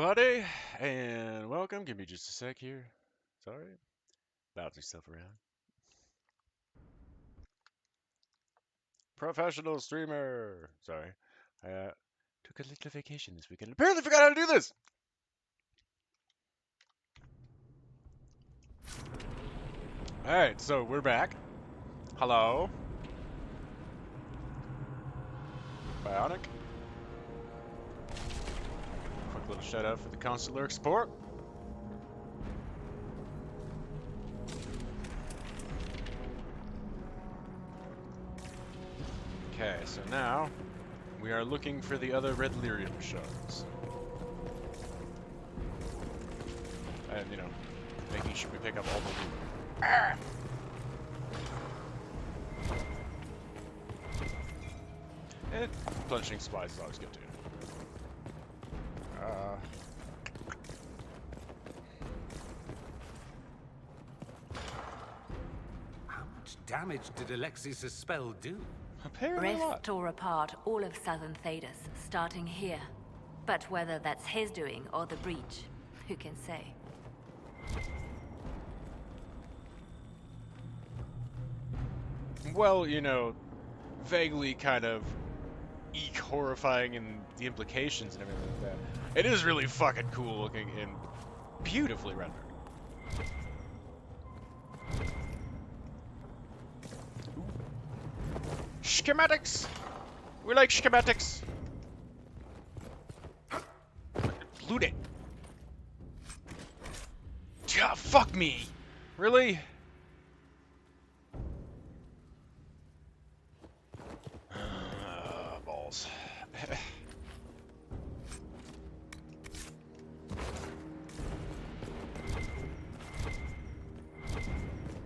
everybody, and welcome. Give me just a sec here. Sorry. Bounce yourself around. Professional streamer. Sorry. I took a little vacation this weekend. Apparently forgot how to do this. Alright, so we're back. Hello. Bionic. Quick little shout out for the consular export. Okay, so now we are looking for the other red lyrium shards. And, you know, making sure we pick up all the loot. Ah! And punching supplies is always good too. How much damage did Alexis' spell do? Apparently a Rift lot. tore apart all of southern Thedas, starting here. But whether that's his doing or the breach, who can say? Well, you know, vaguely kind of eek horrifying in the implications and everything like that. It is really fucking cool looking and beautifully rendered. Ooh. Schematics! We like schematics! Loot it! Yeah, fuck me! Really? Balls.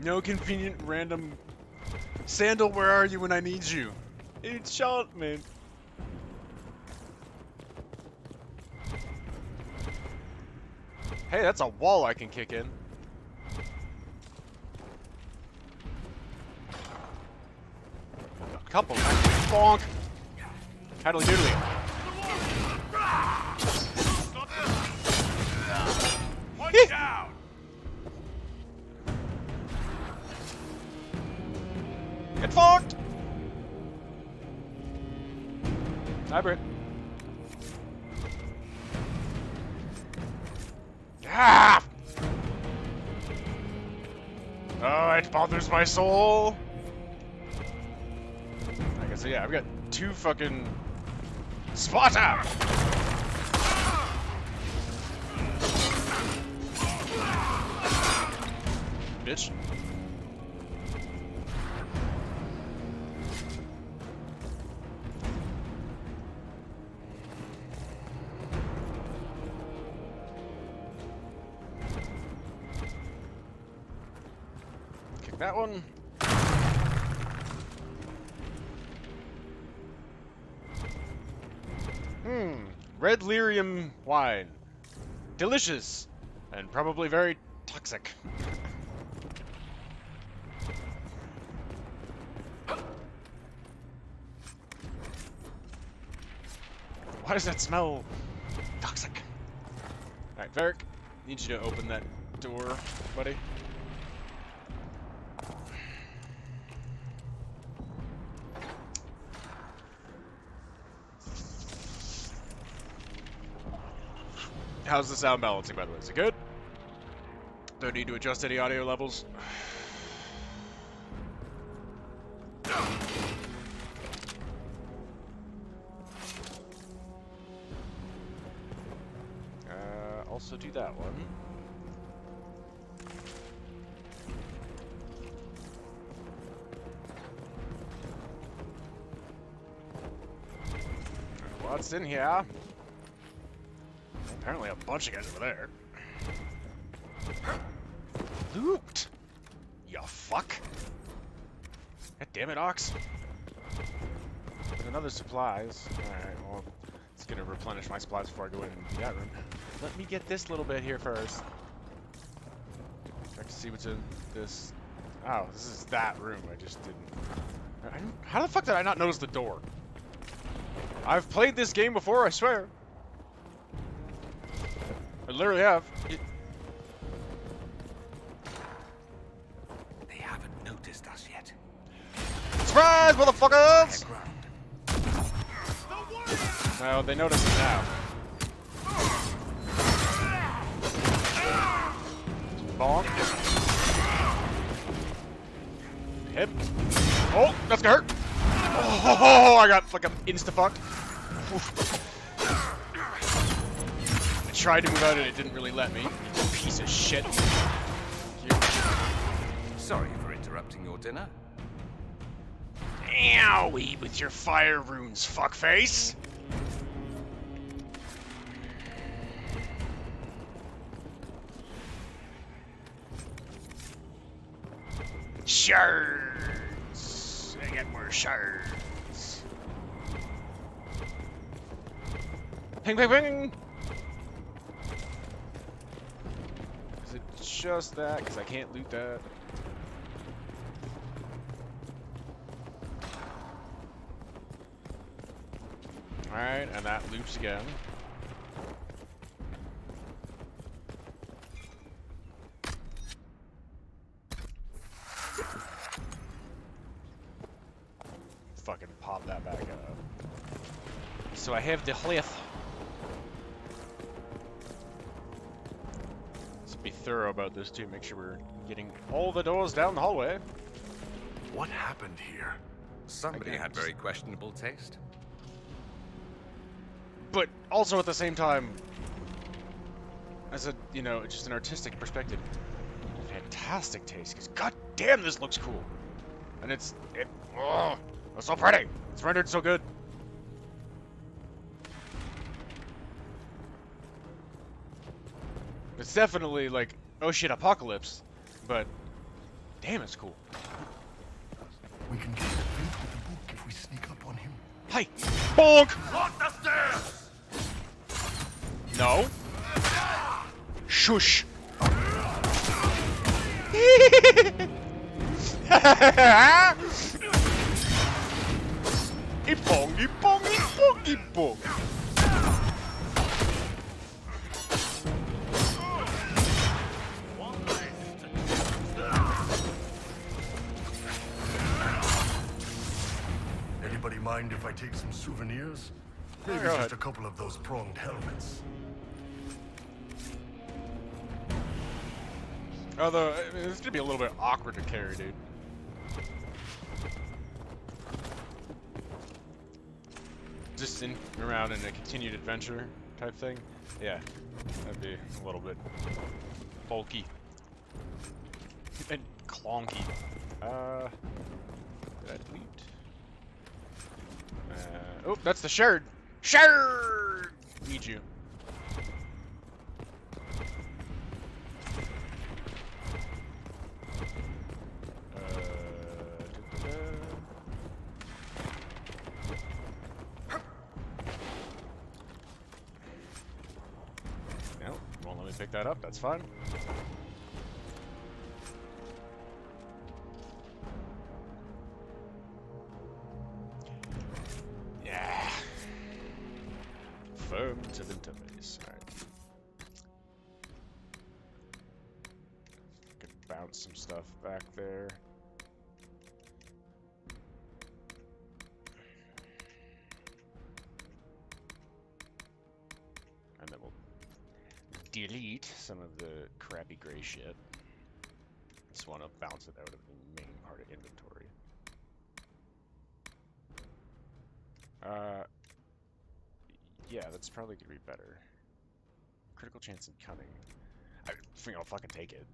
No convenient random Sandal, where are you when I need you? It's shot, man. Hey, that's a wall I can kick in. A couple, actually. Bonk! Haddly doodly. One down! Get fucked! Hi, Britt. Ah! Oh, it bothers my soul. I guess, so yeah, I've got two fucking Sparta! Bitch. Kick that one. Red lyrium wine. Delicious. And probably very toxic. Why does that smell toxic? Alright, Varric, need you to open that door, buddy. How's the sound balancing, by the way? Is it good? Don't need to adjust any audio levels. Also do that one. What's in here? Apparently a bunch of guys over there. Loot! Ya fuck! God damn it, Ox. There's another supplies. Alright, well, it's gonna replenish my supplies before I go into that room. Let me get this little bit here first. Check to see what's in this. Oh, this is that room. I just didn't. How the fuck did I not notice the door? I've played this game before, I swear. I literally have. They haven't noticed us yet. Surprise, motherfuckers! Higher ground. No, they notice us now. Bonk. Hit. Oh, that's gonna hurt. Oh, I got fucking insta-fucked. I tried to move out and it didn't really let me. You piece of shit. Sorry for interrupting your dinner. Owie with your fire runes, fuckface. Shards. I get more shards. Ping, ping, ping. Is it just that? Because I can't loot that. Alright, and that loops again. Fucking pop that back up. So I have the cliff. Let's be thorough about this too, make sure we're getting all the doors down the hallway. What happened here? Somebody Again, had very questionable taste. But also at the same time, as a, you know, just an artistic perspective, fantastic taste, because god damn this looks cool. And it's so pretty. It's rendered so good. It's definitely like, oh shit, Apocalypse, but damn, it's cool. We can get the flint with the book if we sneak up on him. Hi, bonk. Lock the stairs! No. Shush. Ipong, ipong, ipong, ipong. Anybody mind if I take some souvenirs? Maybe Go just ahead. a couple of those pronged helmets. Although, I mean, it's gonna be a little bit awkward to carry, dude. Just in around in a continued adventure type thing. Yeah, that'd be a little bit bulky and clonky. Did I delete? Oh, that's the shard. Shard. Need you. No, won't let me pick that up. That's fine. Yeah. Affirmative interface. Alright. Could bounce some stuff back there. And then we'll delete some of the crappy gray shit. Just want to bounce it out of the main part of inventory. Yeah, that's probably gonna be better. Critical chance and cunning. I think I'll fucking take it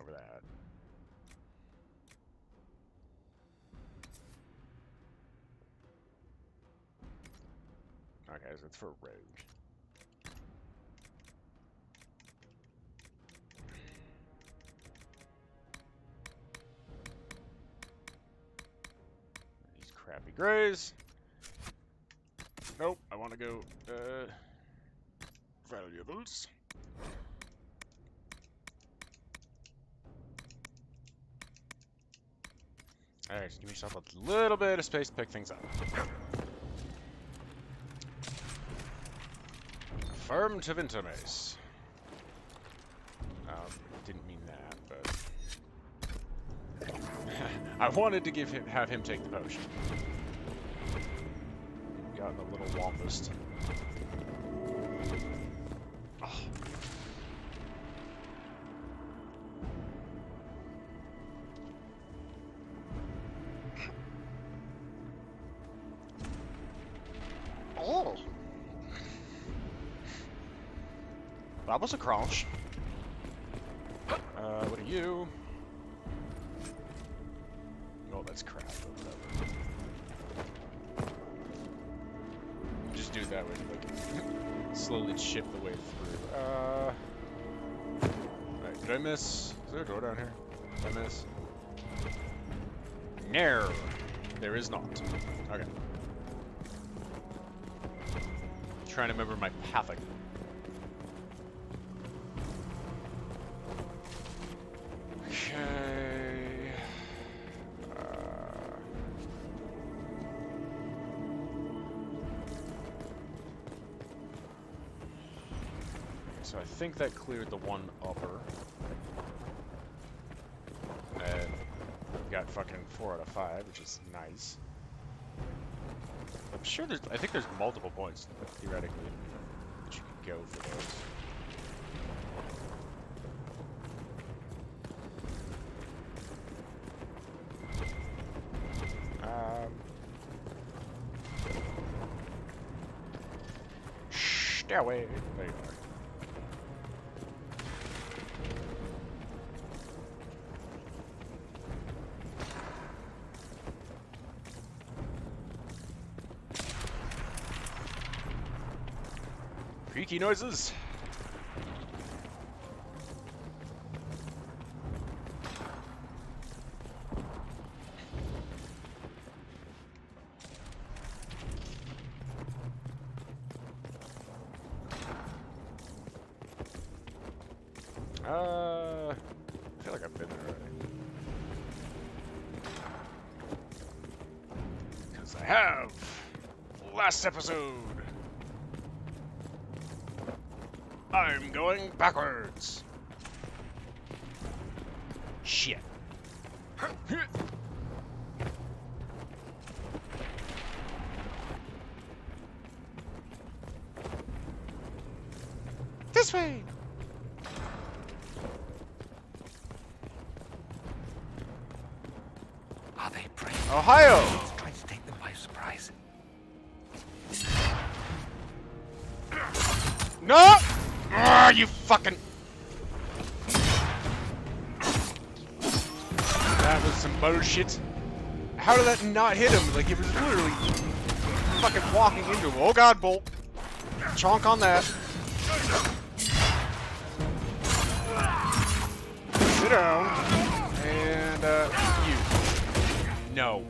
over that. Okay, so it's for rogue. These crappy grays. Nope, I want to go valuables. Alright, just give yourself a little bit of space to pick things up. Affirmative intermace. I wanted to have him take the potion. Got a little wampus. Oh. Oh. That was a crunch. What are you? Oh, that's crap, or whatever. Just do it that way, like, slowly chip the way through. Right, did I miss? Is there a door down here? Did I miss? No, there is not. Okay. Trying to remember my pathing. Okay. So I think that cleared the one upper. And we've got fucking 4 out of 5, which is nice. I'm sure I think there's multiple points, theoretically, that you could go for those. Stay away. There you are. Creaky noises. I feel like I've been there already. Because I have. Last episode. I'm going backwards. Shit. This way. Are they praying? Ohio. Let's try to take them by surprise. No! Ah, you fucking... That was some bullshit. How did that not hit him? Like, it was literally fucking walking into him. Oh god, Bolt. Chonk on that. Sit down. And, you. No.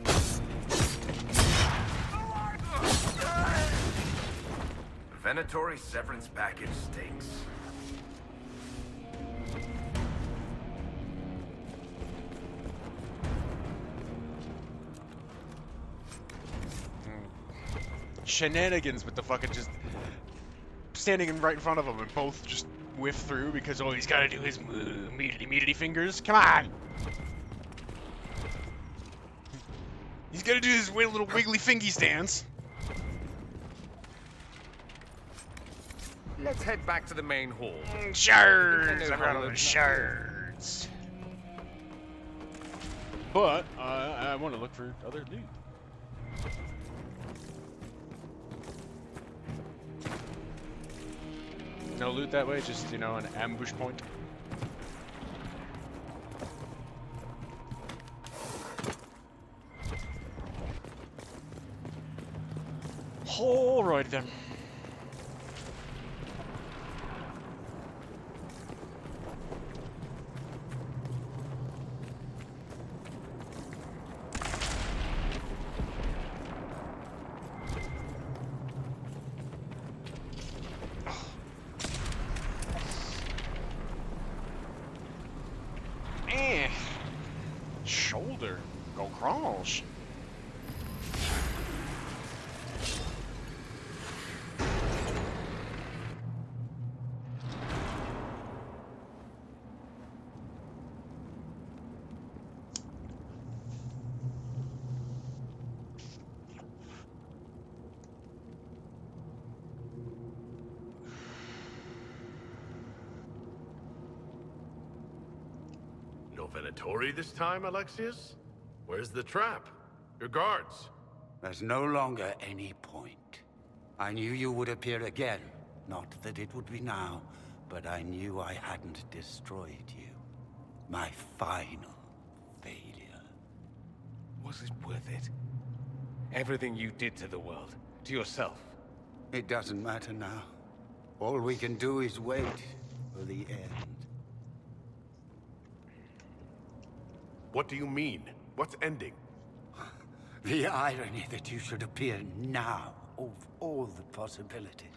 Venatory severance package stinks. Shenanigans with the fucking just standing right in front of him and both just whiff through because all he's gotta do is meaty fingers. Come on! He's gotta do his little wiggly fingy stance. Let's head back to the main hall. Shards! I've got all those shards. But I want to look for other loot. No loot that way, just, you know, an ambush point. Alright then. Shoulder. Go crawls. Venatori this time, Alexius? Where's the trap? Your guards? There's no longer any point. I knew you would appear again. Not that it would be now, but I knew I hadn't destroyed you. My final failure. Was it worth it? Everything you did to the world, to yourself. It doesn't matter now. All we can do is wait for the end. What do you mean? What's ending? The irony that you should appear now, of all the possibilities.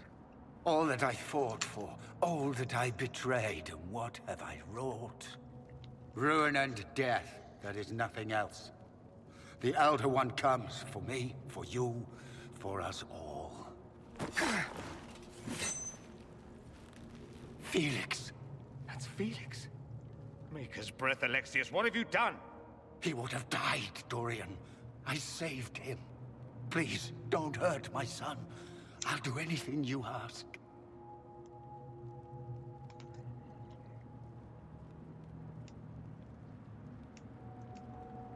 All that I fought for, all that I betrayed, and what have I wrought? Ruin and death, that is nothing else. The Elder One comes for me, for you, for us all. Felix. That's Felix. Maker's breath, Alexius. What have you done? He would have died, Dorian. I saved him. Please, don't hurt my son. I'll do anything you ask.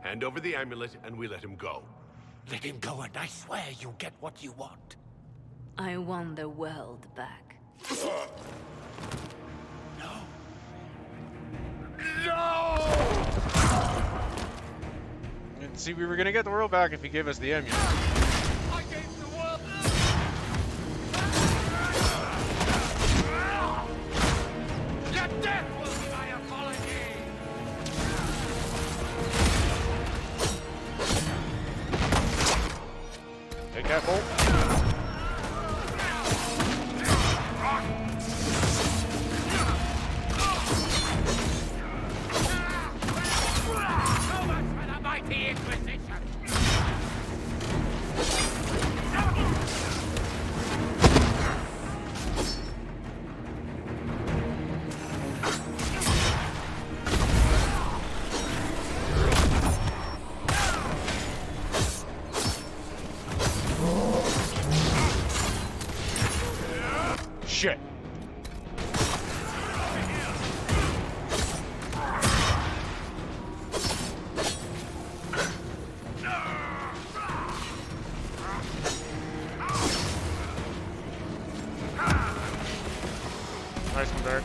Hand over the amulet and we let him go. Let him go and I swear you'll get what you want. I want the world back. No. And see, we were gonna get the world back if he gave us the amulet. I gave the world. Your death will be my apology. Take that bolt. So much for the mighty Inquisition. Shit. Nice one, Derek.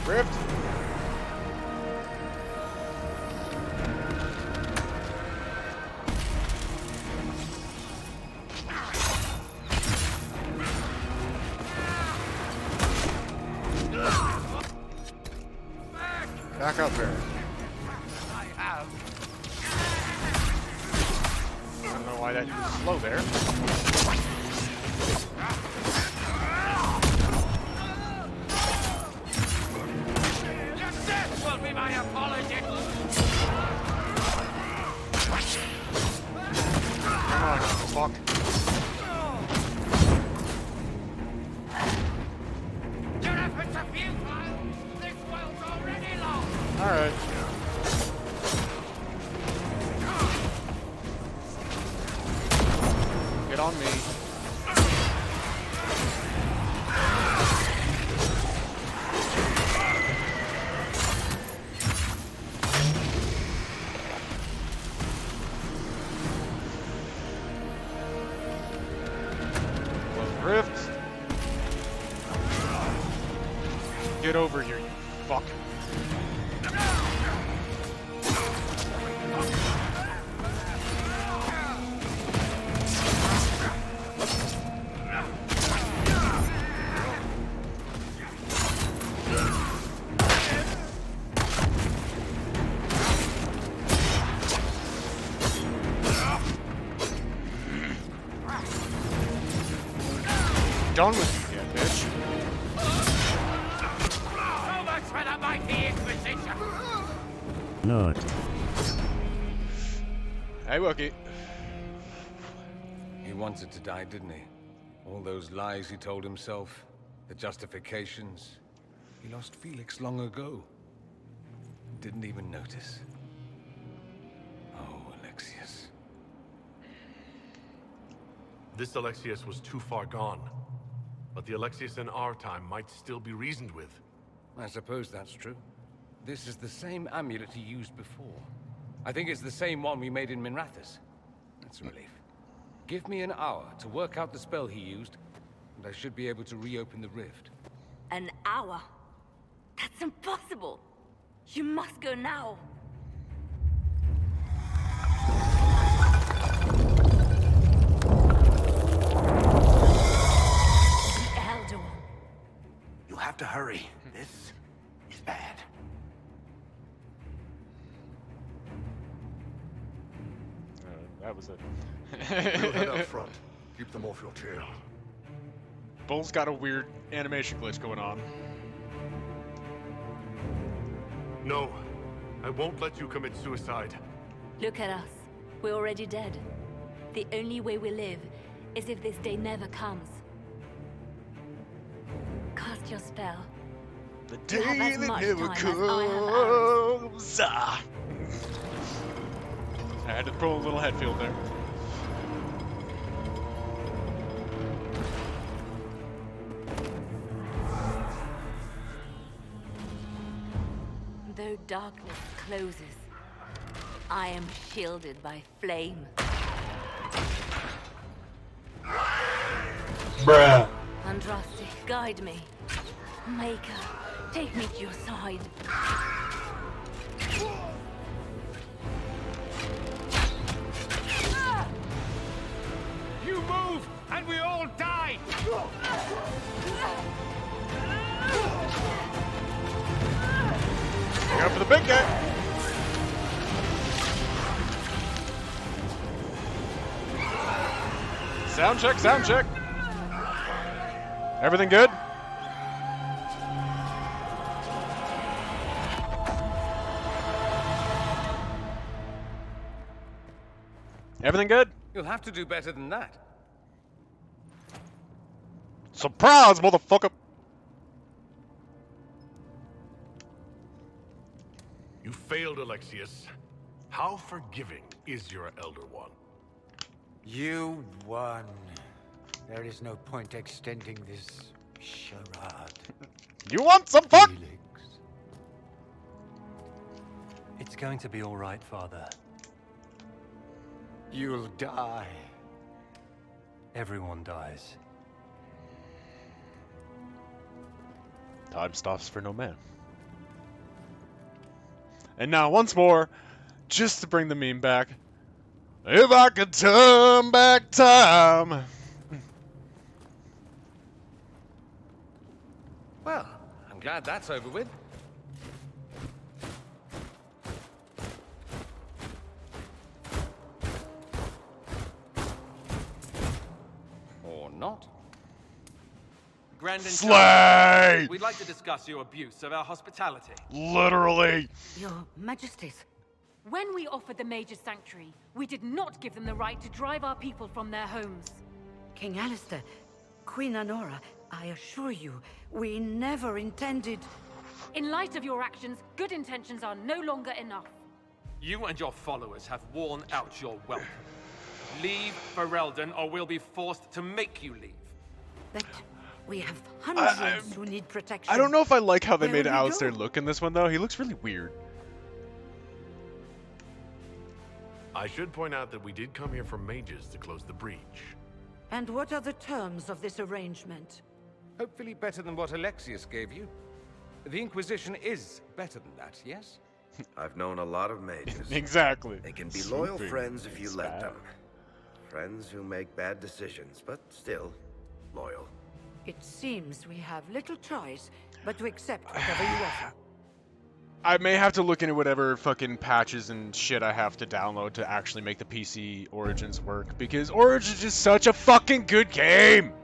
Rift. Back up there. I have. I don't know why that was slow there. Your death will be my apology. Come on, fuck. Your efforts are futile. This world's already lost. Alright. Get on me. Rift. Get over here, you fuck. Done with you yet, bitch. So much for the mighty Inquisition. Lord. Hey, Wookie. He wanted to die, didn't he? All those lies he told himself, the justifications. He lost Felix long ago. Didn't even notice. Oh, Alexius. This Alexius was too far gone. But the Alexius in our time might still be reasoned with. I suppose that's true. This is the same amulet he used before. I think it's the same one we made in Minrathous. That's a relief. Give me an hour to work out the spell he used, and I should be able to reopen the rift. An hour? That's impossible! You must go now! The Elder One. You have to hurry. This is bad. That was it. We'll head up front. Keep them off your tail. Bull's got a weird animation glitch going on. No, I won't let you commit suicide. Look at us. We're already dead. The only way we live is if this day never comes. Cast your spell. The You day have as that much never time as I have comes. Ah. I had to throw a little head field there. Though darkness closes, I am shielded by flame. Bruh. Andraste, guide me. Maker, take me to your side. You move, and we all die! Go for the big guy. Sound check, sound check. Everything good? Everything good? You'll have to do better than that. Surprise, motherfucker! You failed, Alexius. How forgiving is your Elder One? You won. There is no point extending this charade. You want some fun? Felix. It's going to be all right, Father. You'll die. Everyone dies. Time stops for no man. And now, once more, just to bring the meme back. If I could turn back time. Well, I'm glad that's over with. Or not. Grand in Slay! charge, we'd like to discuss your abuse of our hospitality. Literally. Your Majesties. When we offered the Mage's Sanctuary, we did not give them the right to drive our people from their homes. King Alistair, Queen Anora, I assure you, we never intended... In light of your actions, good intentions are no longer enough. You and your followers have worn out your welcome. Leave Ferelden, or we'll be forced to make you leave. But we have hundreds who need protection. I don't know if I like how they Where made would we Alistair go? look in this one, though. He looks really weird. I should point out that we did come here from mages to close the breach. And what are the terms of this arrangement? Hopefully better than what Alexius gave you. The Inquisition is better than that, yes? I've known a lot of mages. Exactly. They can be loyal Swooping friends if you let spat. them. Friends who make bad decisions, but still loyal. It seems we have little choice but to accept whatever you offer. I may have to look into whatever fucking patches and shit I have to download to actually make the PC Origins work, because Origins is such a fucking good game!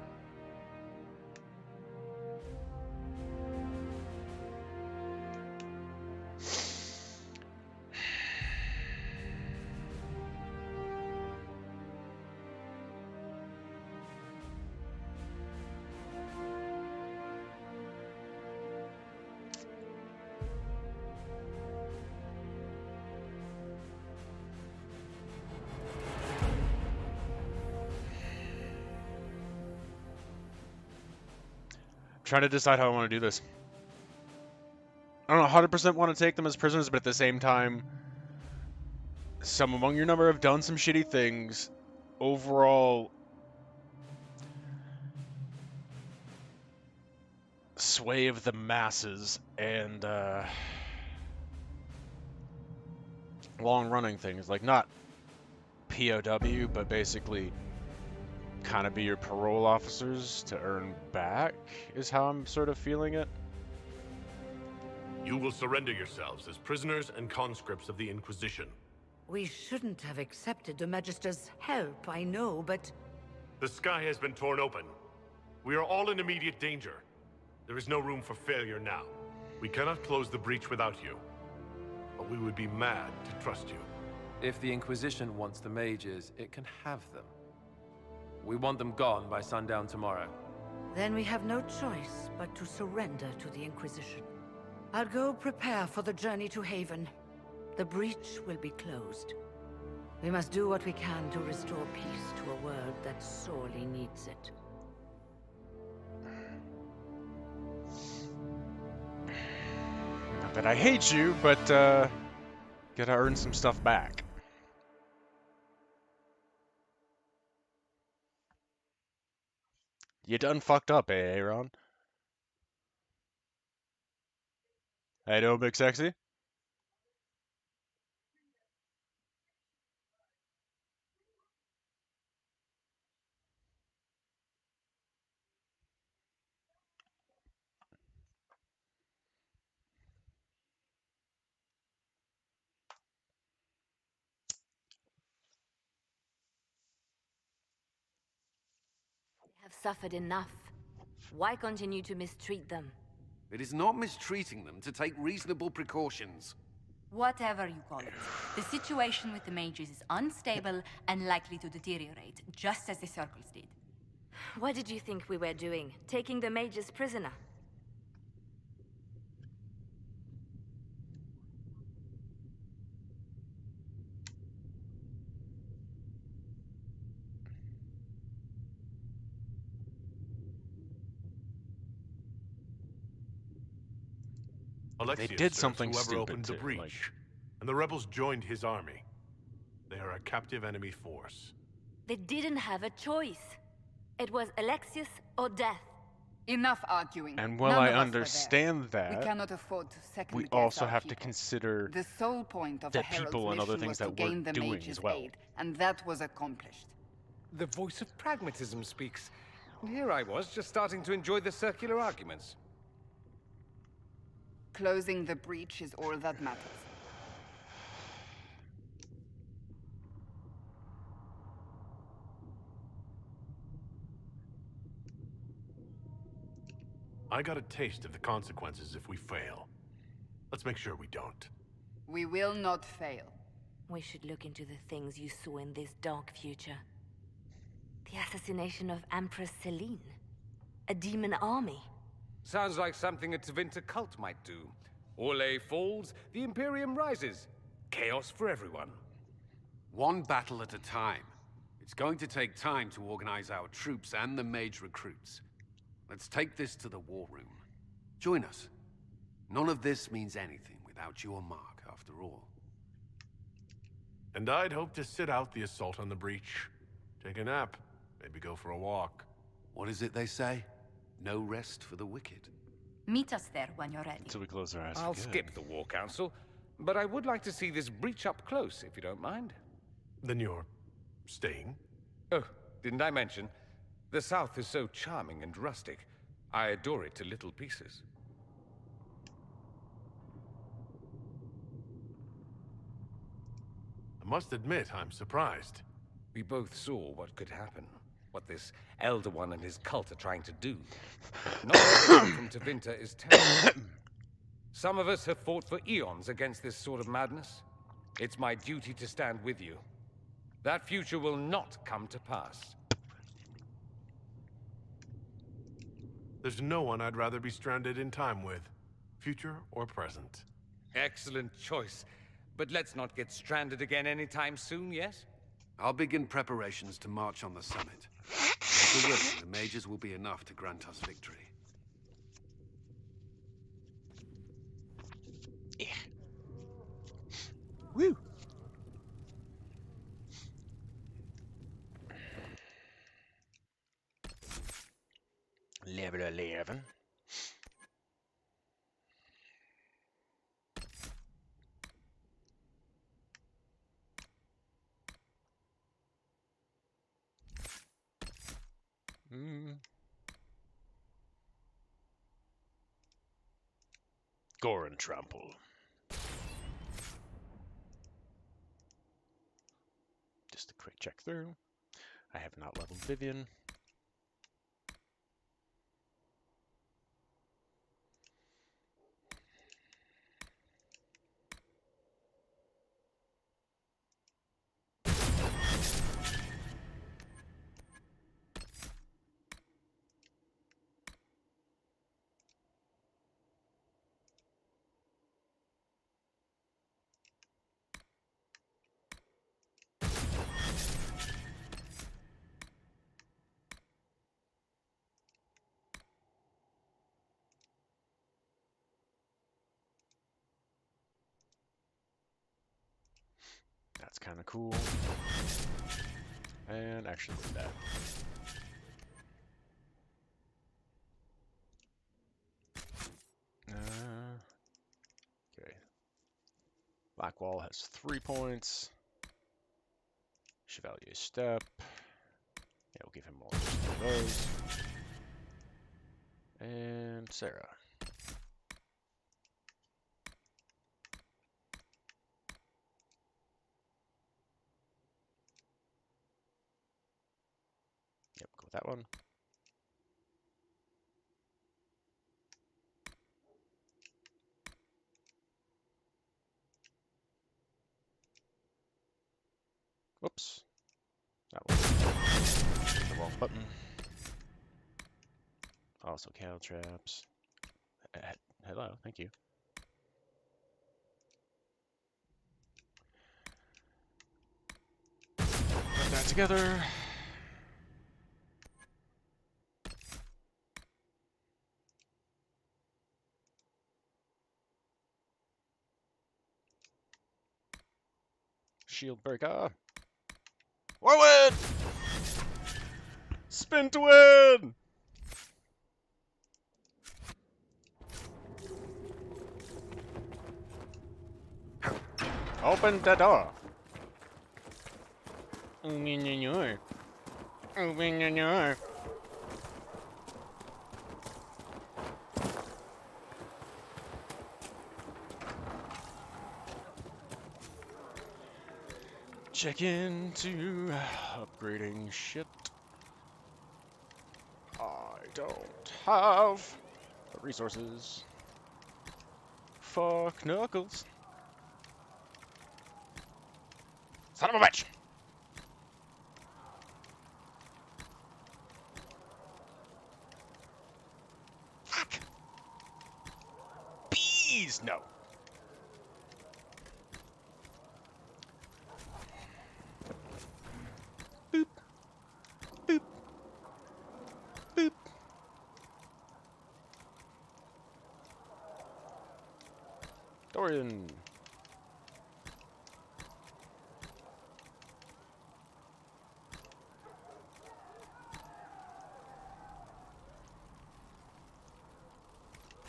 Trying to decide how I want to do this. I don't 100% want to take them as prisoners, but at the same time, some among your number have done some shitty things. Overall, sway of the masses and long-running things, like not POW, but basically kind of be your parole officers to earn back, is how I'm sort of feeling it. You will surrender yourselves as prisoners and conscripts of the Inquisition. We shouldn't have accepted the Magister's help, I know, but... The sky has been torn open. We are all in immediate danger. There is no room for failure now. We cannot close the breach without you. But we would be mad to trust you. If the Inquisition wants the mages, it can have them. We want them gone by sundown tomorrow. Then we have no choice but to surrender to the Inquisition. I'll go prepare for the journey to Haven. The breach will be closed. We must do what we can to restore peace to a world that sorely needs it. Not that I hate you, but gotta earn some stuff back. You done fucked up, Aaron? Hey, no, Big Sexy? They have suffered enough. Why continue to mistreat them? It is not mistreating them to take reasonable precautions. Whatever you call it, the situation with the mages is unstable and likely to deteriorate, just as the circles did. What did you think we were doing? Taking the mages prisoner? Alexius They did serves something whoever stupid opened the too, breach, like... and the rebels joined his army. They are a captive enemy force. They didn't have a choice. It was Alexius or death. Enough arguing. And while None I of us were understand there. We that, cannot afford to second we guess also our have to people. consider The sole point of the the Herald's people and other mission things was to that gain we're the doing mages' as well. aid, and that was accomplished. The voice of pragmatism speaks. And here I was, just starting to enjoy the circular arguments. Closing the breach is all that matters. I got a taste of the consequences if we fail. Let's make sure we don't. We will not fail. We should look into the things you saw in this dark future. The assassination of Empress Celine. A demon army. Sounds like something a Tevinter cult might do. Orlais falls, the Imperium rises. Chaos for everyone. One battle at a time. It's going to take time to organize our troops and the mage recruits. Let's take this to the war room. Join us. None of this means anything without your mark, after all. And I'd hope to sit out the assault on the breach. Take a nap. Maybe go for a walk. What is it they say? No rest for the wicked. Meet us there when you're ready. Until we close our eyes. I'll skip the War Council, but I would like to see this breach up close, if you don't mind. Then you're staying? Oh, didn't I mention? The South is so charming and rustic. I adore it to little pieces. I must admit, I'm surprised. We both saw what could happen. What this Elder One and his cult are trying to do. Not everyone from Tevinter is terrible. Some of us have fought for eons against this sort of madness. It's my duty to stand with you. That future will not come to pass. There's no one I'd rather be stranded in time with, future or present. Excellent choice. But let's not get stranded again anytime soon, yes? I'll begin preparations to march on the summit. Make a wish, the mages will be enough to grant us victory. Woo! Level 11. Gore and trample. Just a quick check through. I have not leveled Vivian. That's kind of cool. And actually, look at that. Okay. Blackwall has 3 points. Chevalier Step. Yeah, we'll give him all of those. And Sarah. Yep, go with that one. Whoops. That one. Hit the wrong button. Also caltraps. Hello, thank you. Put that together. Shield breaker. Forward! Spin to win! Open the door. Open the door. Open the door. Check into upgrading shit. I don't have the resources. Fuck Knuckles. Son of a bitch! Fuck! Bees! No. Boop. Boop. Boop. Dorian.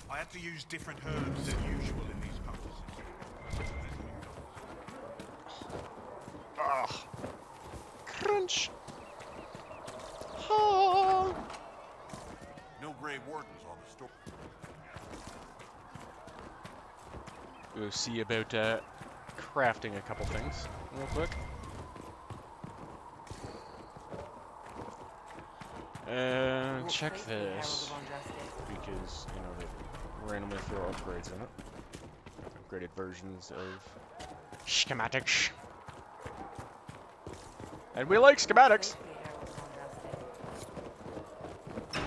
I had to use different herbs than usual in these puzzles. Ugh. Crunch. Oh. No Grey Wardens on the store. We'll see about crafting a couple things real quick. And check this, because, you know, they randomly throw upgrades in it. Upgraded versions of schematics. And we like schematics! The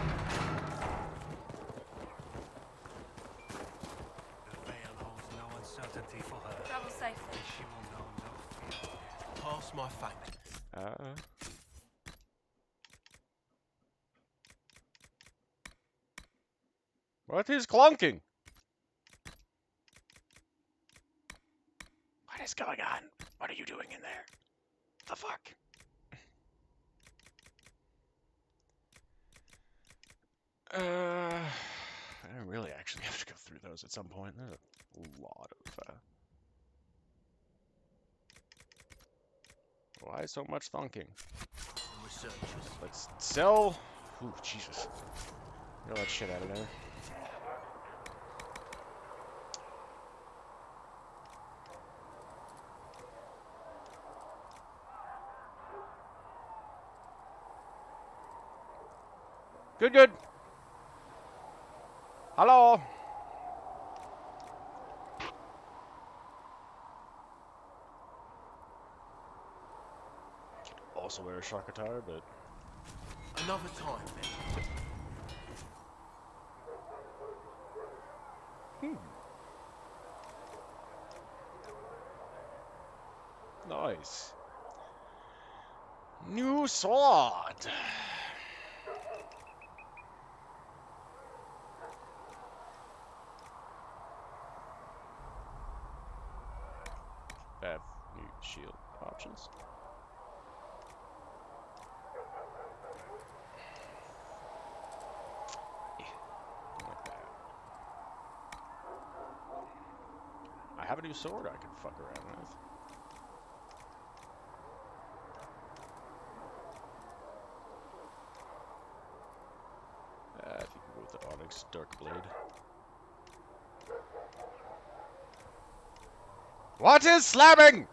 veil holds no uncertainty for her. Travel safely. She will know no fear. Pass my fate. What is clunking? What is going on? What are you doing in there? The fuck? I really actually have to go through those at some point. There's a lot of, Why so much thunking? Let's sell... Ooh, Jesus. Get all that shit out of there. Good. Hello. Also wear a shock attire, but... Another time, then. Nice. New sword. Have new shield options. Like that. I have a new sword I can fuck around with. I think we'll go with the Onyx Dark Blade. What is slamming?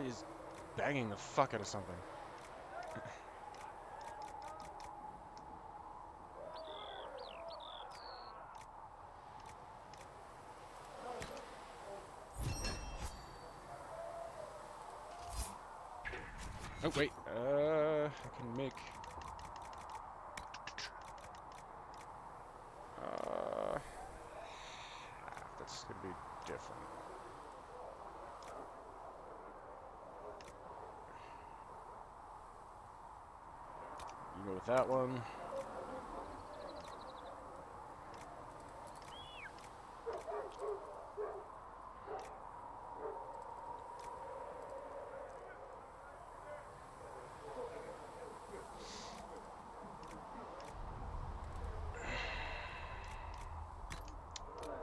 He's banging the fuck out of something. Oh wait, I can make. That's gonna be different. You go with that one.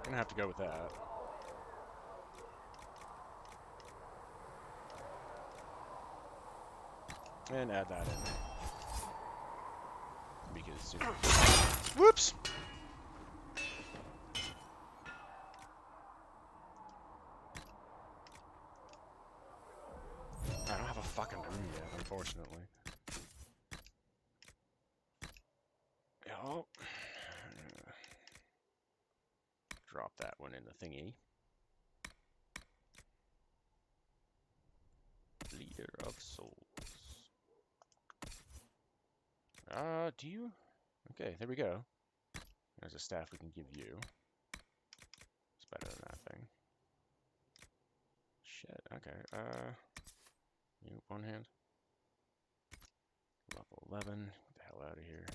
Gonna have to go with that. And add that in. Because whoops! I don't have a fucking room yet, unfortunately. Oh. Drop that one in the thingy. Leader of Souls. Do you? Okay, there we go. There's a staff we can give you. It's better than that thing. Shit, okay, you, one hand. Level 11, get the hell out of here.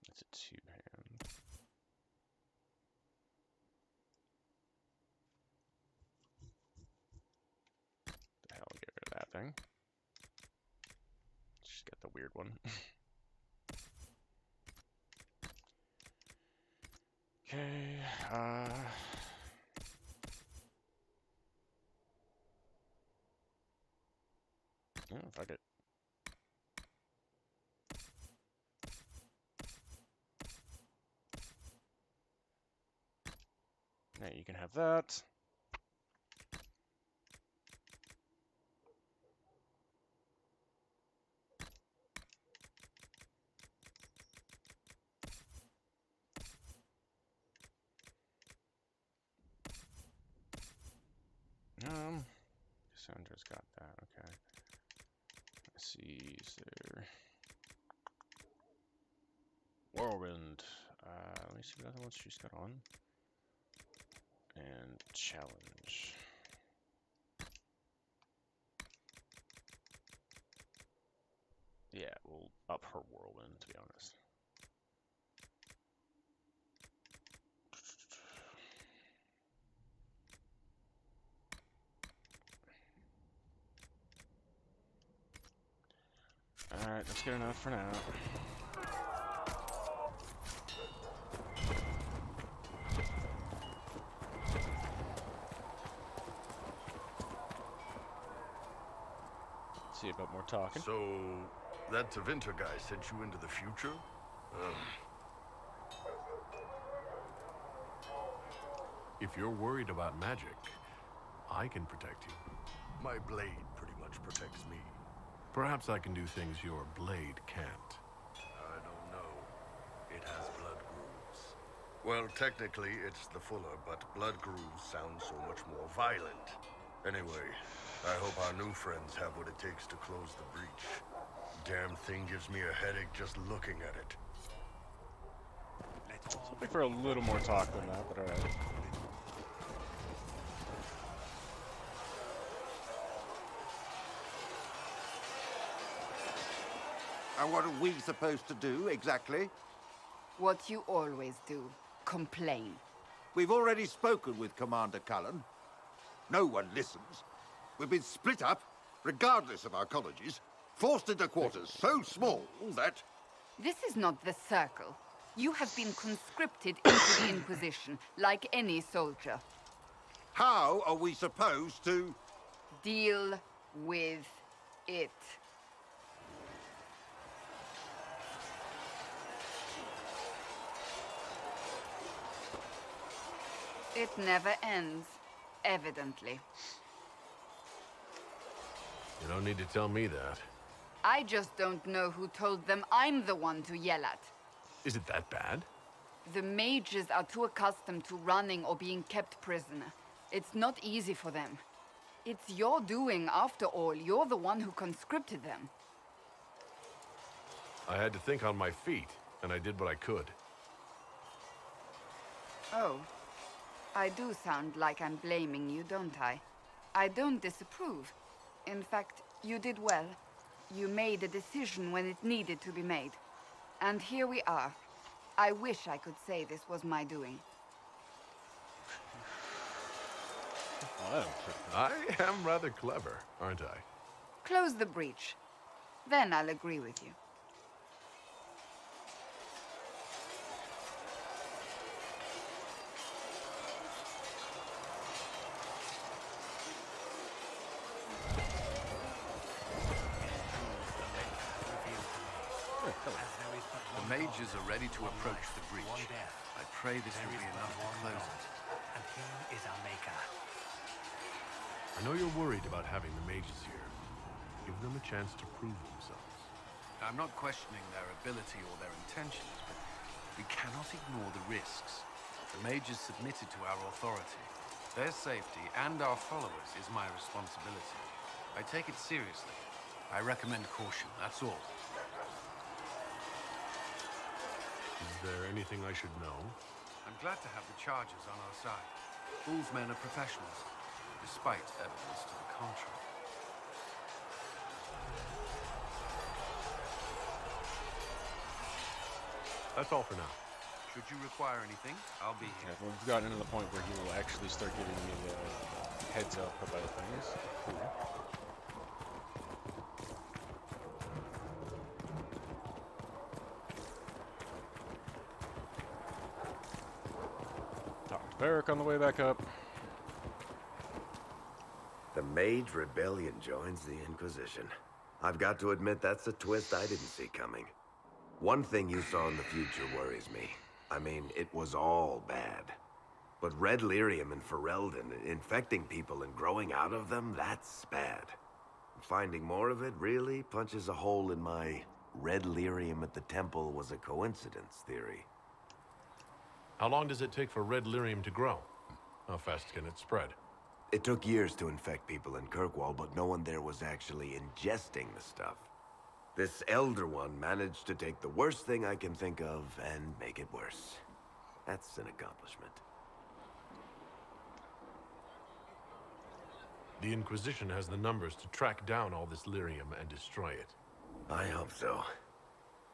It's a two-hand. The hell, get rid of that thing. Just get the weird one. Okay, yeah, fuck it. Yeah, you can have that. Cassandra's got that, okay. Let's see, is there... Whirlwind. Let me me see what other ones she's got on. And challenge. Yeah, we'll up her whirlwind, to be honest. Alright, that's good enough for now. See about more talking. So, that Tevinter guy sent you into the future? If you're worried about magic, I can protect you. My blade pretty much protects me. Perhaps I can do things your blade can't. I don't know. It has blood grooves. Well, technically, it's the Fuller, but blood grooves sound so much more violent. Anyway, I hope our new friends have what it takes to close the breach. Damn thing gives me a headache just looking at it. Something for a little more talk than that, but alright. And what are we supposed to do, exactly? What you always do. Complain. We've already spoken with Commander Cullen. No one listens. We've been split up, regardless of our colleges, forced into quarters so small that... This is not the Circle. You have been conscripted into the Inquisition, like any soldier. How are we supposed to... Deal with it. It never ends, evidently. You don't need to tell me that. I just don't know who told them I'm the one to yell at. Is it that bad? The mages are too accustomed to running or being kept prisoner. It's not easy for them. It's your doing, after all. You're the one who conscripted them. I had to think on my feet, and I did what I could. Oh. I do sound like I'm blaming you, don't I? I don't disapprove. In fact, you did well. You made a decision when it needed to be made. And here we are. I wish I could say this was my doing. I am rather clever, aren't I? Close the breach. Then I'll agree with you. The mages are ready to approach the breach. I pray this will be enough to close it. And he is our maker. I know you're worried about having the mages here. Give them a chance to prove themselves. I'm not questioning their ability or their intentions, but we cannot ignore the risks. The mages submitted to our authority. Their safety and our followers is my responsibility. I take it seriously. I recommend caution, that's all. Is there anything I should know? I'm glad to have the Chargers on our side. Bull's men are professionals, despite evidence to the contrary. That's all for now. Should you require anything, I'll be here. Yeah, we've gotten to the point where he will actually start giving me a heads up about things. Cool. Talk to Barrick on the way back up. The Mage Rebellion joins the Inquisition. I've got to admit that's a twist I didn't see coming. One thing you saw in the future worries me. I mean, it was all bad. But red lyrium and Ferelden, infecting people and growing out of them, that's bad. Finding more of it really punches a hole in my red lyrium at the temple was a coincidence theory. How long does it take for red lyrium to grow? How fast can it spread? It took years to infect people in Kirkwall, but no one there was actually ingesting the stuff. This Elder One managed to take the worst thing I can think of and make it worse. That's an accomplishment. The Inquisition has the numbers to track down all this lyrium and destroy it. I hope so.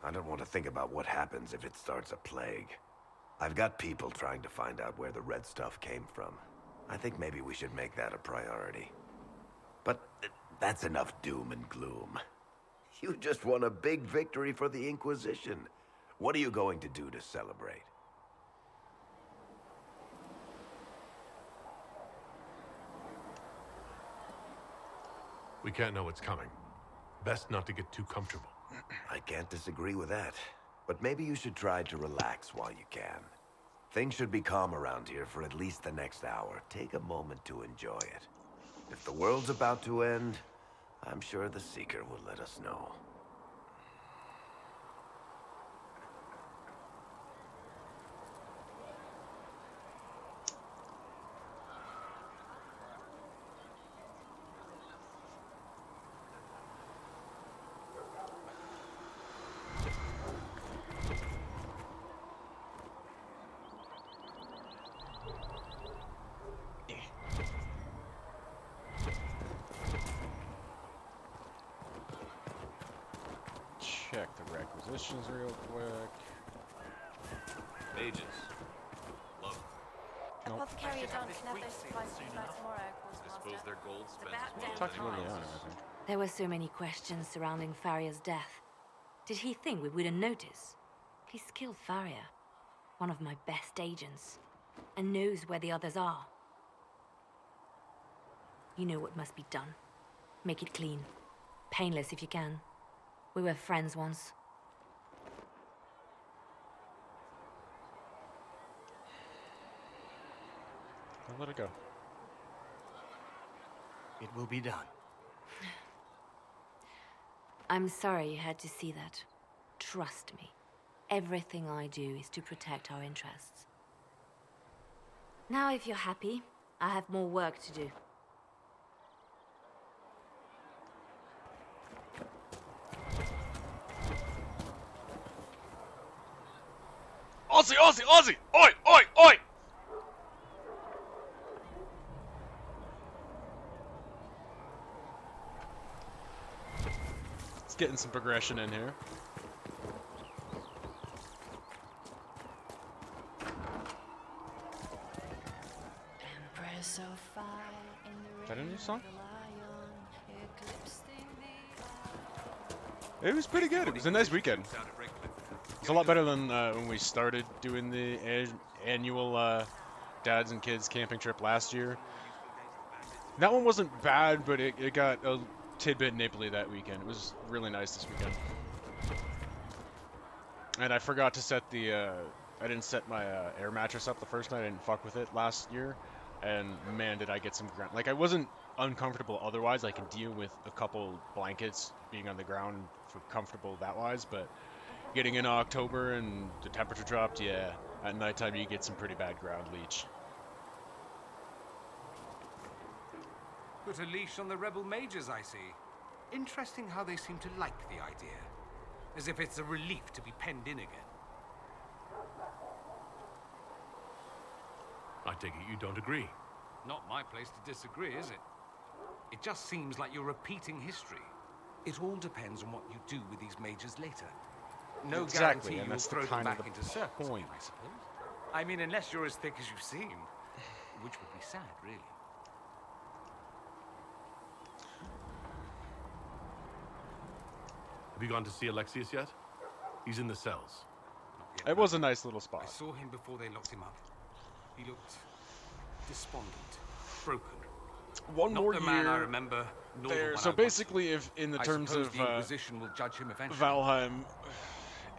I don't want to think about what happens if it starts a plague. I've got people trying to find out where the red stuff came from. I think maybe we should make that a priority. But that's enough doom and gloom. You just won a big victory for the Inquisition. What are you going to do to celebrate? We can't know what's coming. Best not to get too comfortable. I can't disagree with that. But maybe you should try to relax while you can. Things should be calm around here for at least the next hour. Take a moment to enjoy it. If the world's about to end, I'm sure the Seeker will let us know. Check the requisitions real quick. Mages. Low. Nope. Apothecary John can have those supplies for tomorrow, I suppose their gold spends as well as Talked anyone really on else's. everything. There were so many questions surrounding Faria's death. Did he think we wouldn't notice? He's killed Faria, one of my best agents, and knows where the others are. You know what must be done. Make it clean. Painless if you can. We were friends once. I'll let it go. It will be done. I'm sorry you had to see that. Trust me. Everything I do is to protect our interests. Now, if you're happy, I have more work to do. Aussie, Aussie, Aussie! Oi, oi, oi! It's getting some progression in here. Is that a new song? It was pretty good. It was a nice weekend. It's a lot better than when we started doing the annual dads and kids camping trip last year. That one wasn't bad, but it got a tidbit nipply that weekend. It was really nice this weekend. And I forgot to set the, I didn't set my air mattress up the first night. I didn't fuck with it last year. And man, did I get some ground. Like, I wasn't uncomfortable otherwise. I can deal with a couple blankets being on the ground for comfortable that wise, but getting into October and the temperature dropped, yeah, at nighttime you get some pretty bad ground leech. Put a leash on the rebel mages, I see. Interesting how they seem to like the idea. As if it's a relief to be penned in again. I take it you don't agree. Not my place to disagree, is it? It just seems like you're repeating history. It all depends on what you do with these mages later. No Exactly, guarantee and you'll that's throw the them kind of back the into circus point. again, I suppose. I mean, unless you're as thick as you seem. Which would be sad, really. Have you gone to see Alexius yet? He's in the cells. It was a nice little spot. I saw him before they locked him up. He looked despondent, broken. One Not more the year man I remember, nor the there. one So I want basically, if in the I terms suppose of the Inquisition will judge him eventually. Valheim,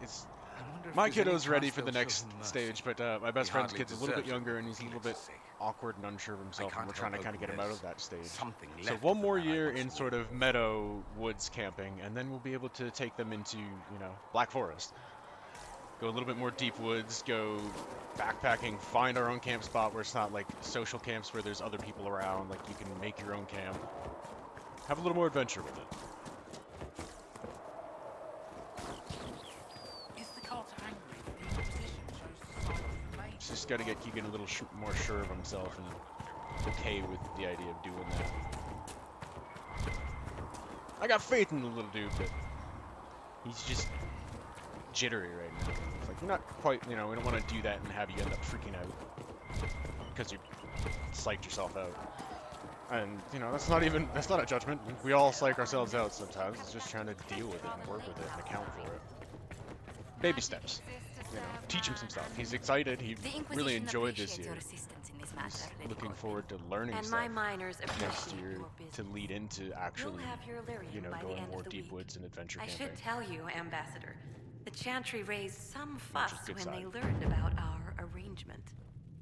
it's wonder if my there's any kiddo's ready chance for the they'll show next him mercy. stage, but my best He friend's hardly kid's a little bit deserves it, younger and he's a little bit Felix's sake. awkward and unsure of himself, and can't we're trying to help kind of get him but out there's of that stage. something So left one of the more man I year once in knew. sort of meadow woods camping, and then we'll be able to take them into, you know, Black Forest. Go a little bit more deep woods, go backpacking, find our own camp spot where it's not like social camps where there's other people around, like you can make your own camp. Have a little more adventure with it. Is the Carter angry that the Inquisition chose to side with the mages? just gotta get Keegan a little more sure of himself and okay with the idea of doing that. I got faith in the little dude, but he's just jittery right now. It's like, you're not quite, you know, we don't want to do that and have you end up freaking out because you psyched yourself out. And, you know, that's not a judgment. We all psych ourselves out sometimes. It's just trying to deal with it and work with it and account for it. Baby steps. You know, teach him some stuff. He's excited. He really enjoyed this year. He's looking forward to learning And stuff my miners next appreciate year your to business. lead into actually, You'll have your lyrium you know, by the going end more of the deep week. woods and adventure I camping. should tell you, Ambassador, the Chantry raised some Which fuss is good when sign. they learned about our arrangement.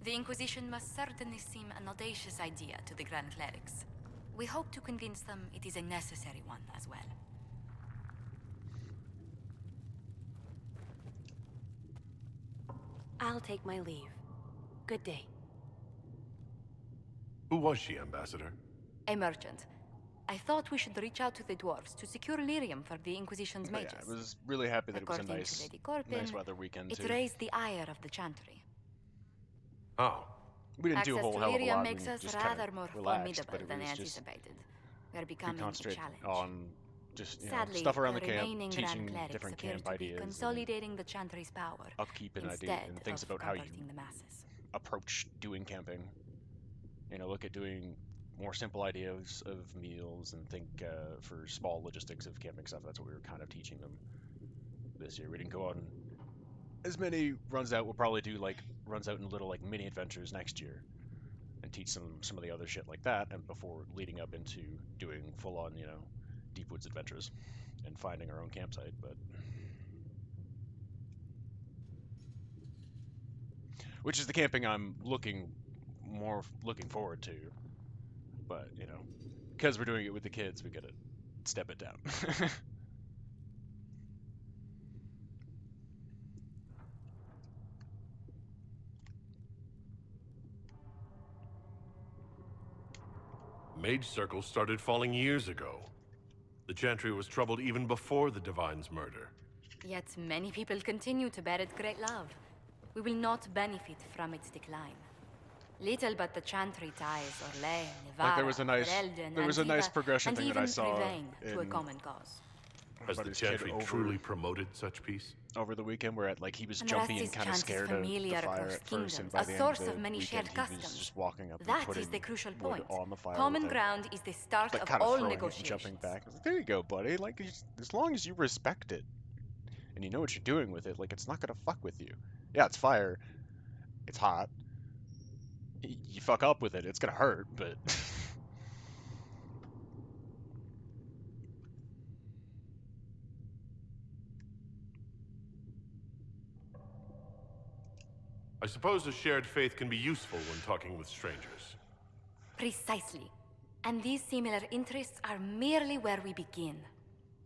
The Inquisition must certainly seem an audacious idea to the Grand Clerics. We hope to convince them it is a necessary one as well. I'll take my leave. Good day. Who was she, Ambassador? A merchant. I thought we should reach out to the dwarves to secure lyrium for the Inquisition's But mages. yeah, I was really happy that According it to was Lady a Corbin, nice weather weekend it too. raised the ire of the Chantry. Oh. We didn't do a Access whole to hell of a lyrium lot. makes We us just rather kinda more relaxed, formidable but it than was just anticipated. We are we becoming a concentrated challenge. on just, you know, Sadly, stuff around the the camp, remaining Grand teaching Clerics different appear camp to be ideas, and consolidating the Chantry's power upkeep and idea, instead and things of about how you converting the masses. approach doing camping. You know, look at doing more simple ideas of meals and think for small logistics of camping stuff. That's what we were kind of teaching them this year. We didn't go on as many runs out. We'll probably do like runs out in little like mini adventures next year and teach them some of the other shit like that, and before leading up into doing full on, you know, deep woods adventures and finding our own campsite. But which is the camping I'm looking forward to. But, you know, because we're doing it with the kids, we gotta step it down. Mage circles started falling years ago. The Chantry was troubled even before the Divine's murder. Yet many people continue to bear it great love. We will not benefit from its decline. Little but the Chantry ties Orlais, Nevarra, Like there was a nice Antiva, progression and thing that I even saw Privain to a in common cause. Has the Chantry truly promoted such peace? Over the weekend, where like he was And jumpy and Rastis kind of chants scared of the familiar fire across at first, and kingdoms, by a the end source of the of many weekend, shared he customs. was just walking up and That putting is the crucial wood point. on the fire. Common with him. ground is the start Like of kind of all throwing it and negotiations. jumping back. I was like, there you go, buddy. Like as long as you respect it and you know what you're doing with it, like it's not gonna fuck with you. Yeah, it's fire. It's hot. You fuck up with it, it's gonna hurt, but I suppose a shared faith can be useful when talking with strangers. Precisely. And these similar interests are merely where we begin.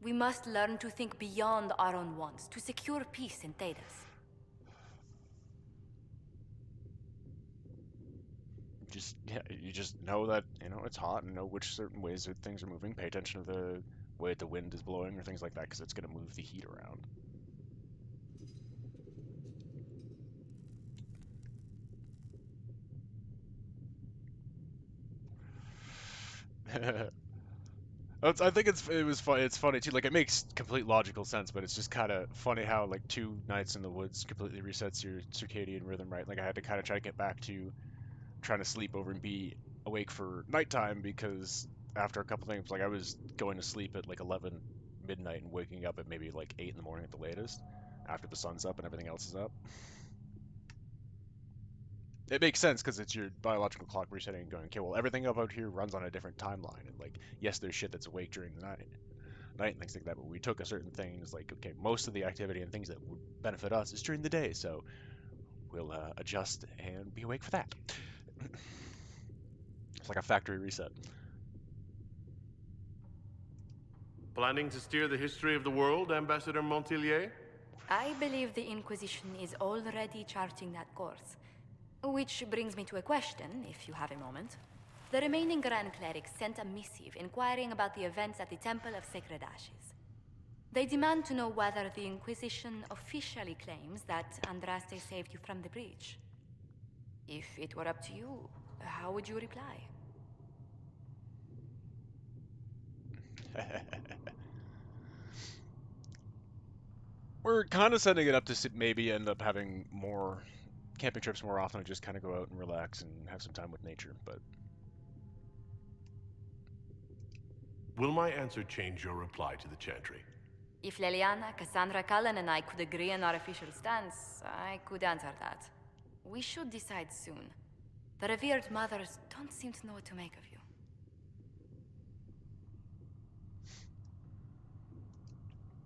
We must learn to think beyond our own wants to secure peace in Thedas. you just know that, you know, it's hot and know which certain ways that things are moving. Pay attention to the way the wind is blowing or things like that, because it's gonna move the heat around. I think it's funny too. Like it makes complete logical sense, but it's just kind of funny how like 2 nights in the woods completely resets your circadian rhythm, right? Like I had to kind of try to get back to trying to sleep over and be awake for nighttime, because after a couple things, like I was going to sleep at like 11 midnight and waking up at maybe like 8 in the morning at the latest, after the sun's up and everything else is up. It makes sense because it's your biological clock resetting and going, okay, well, everything up out here runs on a different timeline. And, like, yes, there's shit that's awake during the night and things like that, but we took a certain thing and it's like, okay, most of the activity and things that would benefit us is during the day, so we'll adjust and be awake for that. It's like a factory reset. Planning to steer the history of the world, Ambassador Montilier? I believe the Inquisition is already charting that course. Which brings me to a question, if you have a moment. The remaining Grand Clerics sent a missive inquiring about the events at the Temple of Sacred Ashes. They demand to know whether the Inquisition officially claims that Andraste saved you from the breach. If it were up to you, how would you reply? We're kind of setting it up to maybe end up having more camping trips more often, and just kind of go out and relax and have some time with nature, but... Will my answer change your reply to the Chantry? If Leliana, Cassandra Cullen, and I could agree on our official stance, I could answer that. We should decide soon. The revered mothers don't seem to know what to make of you.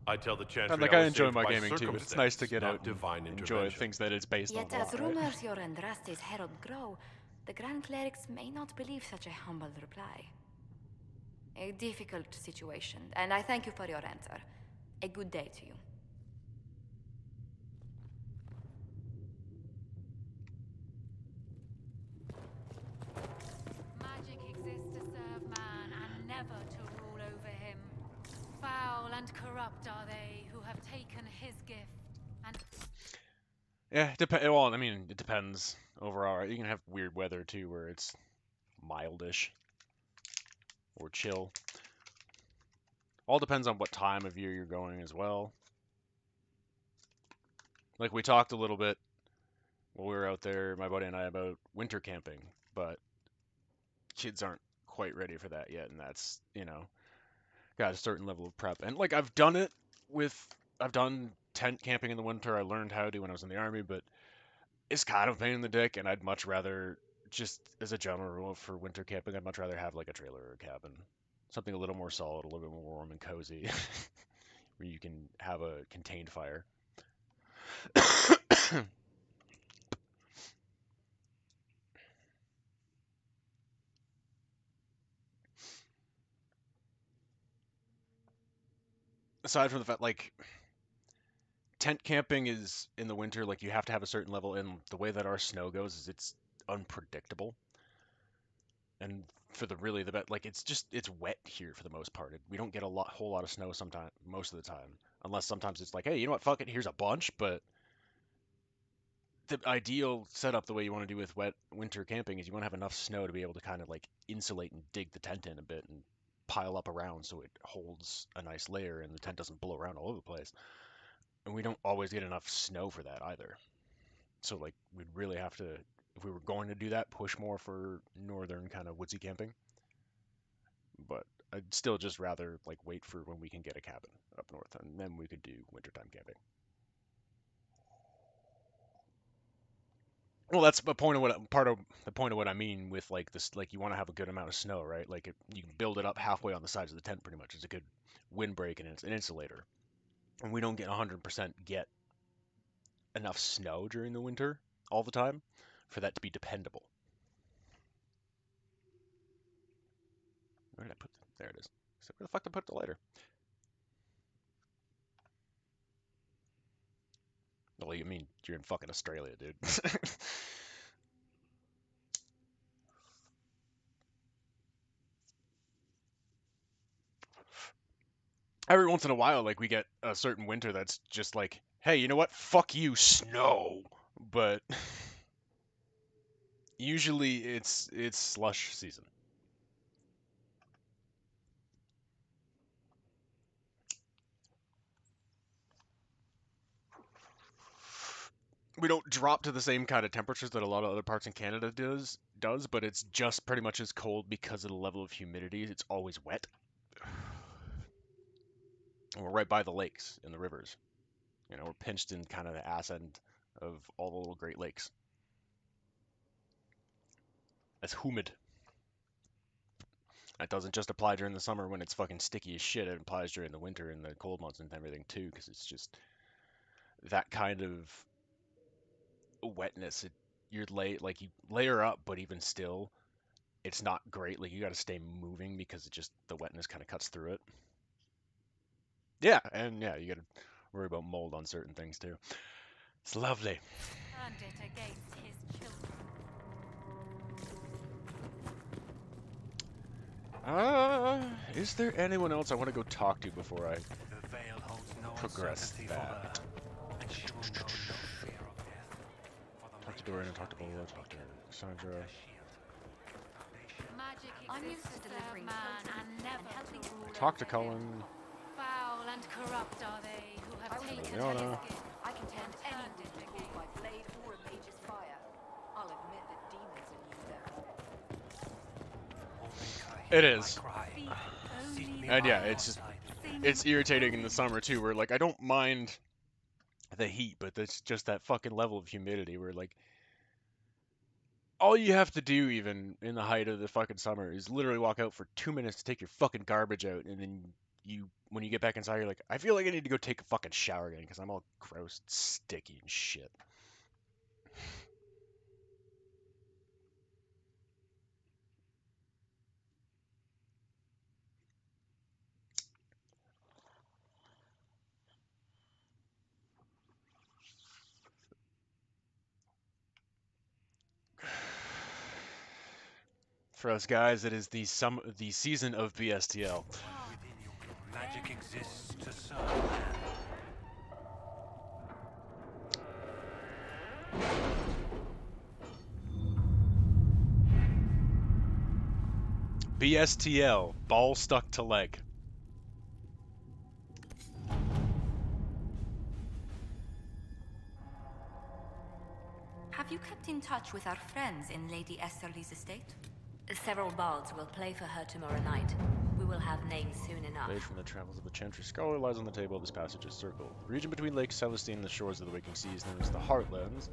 I tell the Chantry And like, I I was enjoy saved my by gaming too, but it's nice to circumstance, get not out and divine enjoy intervention. things that it's based Yet on a as lot, right? rumors your Andraste's herald grow, the Grand Clerics may not believe such a humble reply. A difficult situation, and I thank you for your answer. A good day to you. Magic exists to serve man and never to rule over him. Foul and corrupt are they who have taken his gift and... Yeah, well, I mean, it depends overall, right? You can have weird weather too, where it's mildish or chill. All depends on what time of year you're going as well. Like, we talked a little bit while we were out there, my buddy and I, about winter camping, but kids aren't quite ready for that yet, and that's, you know, got a certain level of prep. And like, I've done tent camping in the winter. I learned how to when I was in the army, but it's kind of a pain in the dick, and I'd much rather, just as a general rule for winter camping, I'd much rather have like a trailer or a cabin. Something a little more solid, a little bit more warm and cozy, where you can have a contained fire. Aside from the fact, like, tent camping is in the winter, like, you have to have a certain level, and the way that our snow goes is it's unpredictable. And for the best, like, it's wet here for the most part. We don't get whole lot of snow most of the time, unless sometimes it's like, hey, you know what, fuck it, here's a bunch. But the ideal setup, the way you want to do with wet winter camping, is you want to have enough snow to be able to kind of like insulate and dig the tent in a bit and pile up around so it holds a nice layer and the tent doesn't blow around all over the place. And we don't always get enough snow for that either. So like, we'd really have to, if we were going to do that, push more for northern kind of woodsy camping. But I'd still just rather like wait for when we can get a cabin up north, and then we could do wintertime camping. Well, that's the point of what I mean with like this. Like, you want to have a good amount of snow, right? Like, you can build it up halfway on the sides of the tent, pretty much. It's a good windbreak and it's an insulator. And we don't get 100% get enough snow during the winter all the time for that to be dependable. Where did I put it? There it is. So where the fuck did I put the lighter? Well, you mean you're in fucking Australia, dude. Every once in a while, like, we get a certain winter that's just like, hey, you know what? Fuck you, snow. But usually it's slush season. We don't drop to the same kind of temperatures that a lot of other parts in Canada does, but it's just pretty much as cold because of the level of humidity. It's always wet. And we're right by the lakes and the rivers. You know, we're pinched in kind of the ass end of all the little Great Lakes. It's humid. That doesn't just apply during the summer when it's fucking sticky as shit. It applies during the winter and the cold months and everything too, because it's just that kind of wetness. You layer up, but even still, it's not great. Like, you got to stay moving because the wetness kind of cuts through it. Yeah, and yeah, you got to worry about mold on certain things too. It's lovely. Turned it against his children. Is there anyone else I want to go talk to before I The veil holds no progress uncertainty that? for her, and she will know no fear of death. For the Dorian and talk to Bolo, talk to Sandra. Magic I'm used exists to to serve delivering man totems and never and helping to rule Talk to over him. Cullen. Foul and corrupt are they who have taken his Leona. gift. I can tend and any turned it wound again. caused by blade or a mage's fire. I'll admit that demons are new there. It is. And yeah, it's just, it's irritating in the summer too, where like I don't mind the heat, but it's just that fucking level of humidity where like all you have to do even in the height of the fucking summer is literally walk out for 2 minutes to take your fucking garbage out, and then you, when you get back inside, you're like, I feel like I need to go take a fucking shower again because I'm all gross, sticky and shit. For us guys, it is the season of BSTL. Magic exists to serve man. BSTL, ball stuck to leg. Have you kept in touch with our friends in Lady Esterly's estate? Several bards will play for her tomorrow night. We will have names soon enough. Blade from the travels of the Chantry Scholar lies on the table of this passage is circled. The region between Lake Celestine and the shores of the Waking Seas known as the Heartlands.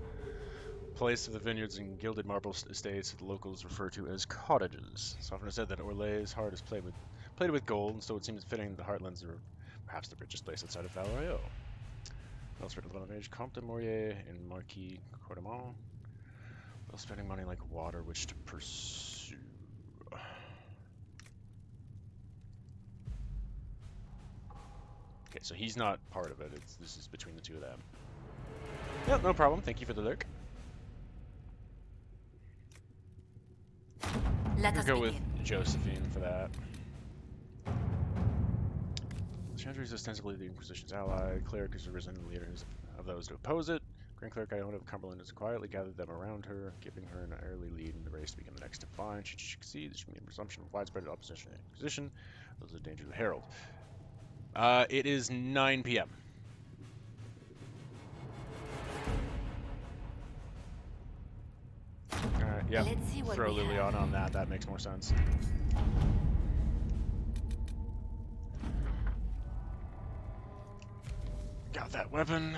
Place of the vineyards and gilded marble estates that the locals refer to as cottages. It's often said that Orlay's heart is plated with gold, and so it seems fitting that the Heartlands are perhaps the richest place outside of Valrayo. Elsewhere to the bottom age, Comte de Maurier and Marquis Cordemont. While spending money like water which to pursue. Okay, so he's not part of it. This is between the two of them. Yep, no problem. Thank you for the lurk. Let us go begin. with Josephine for that. Chantry is ostensibly the Inquisition's ally. Cleric is the risen leader of those to oppose it. Grand Cleric Iona of Cumberland has quietly gathered them around her, giving her an early lead in the race to become the next to find. Should she succeed, there should be a presumption of widespread opposition to the Inquisition. Those are the dangers of the Herald. It is 9 p.m. Alright, yeah. Let's see what Throw we Liliana on that. That makes more sense. Got that weapon.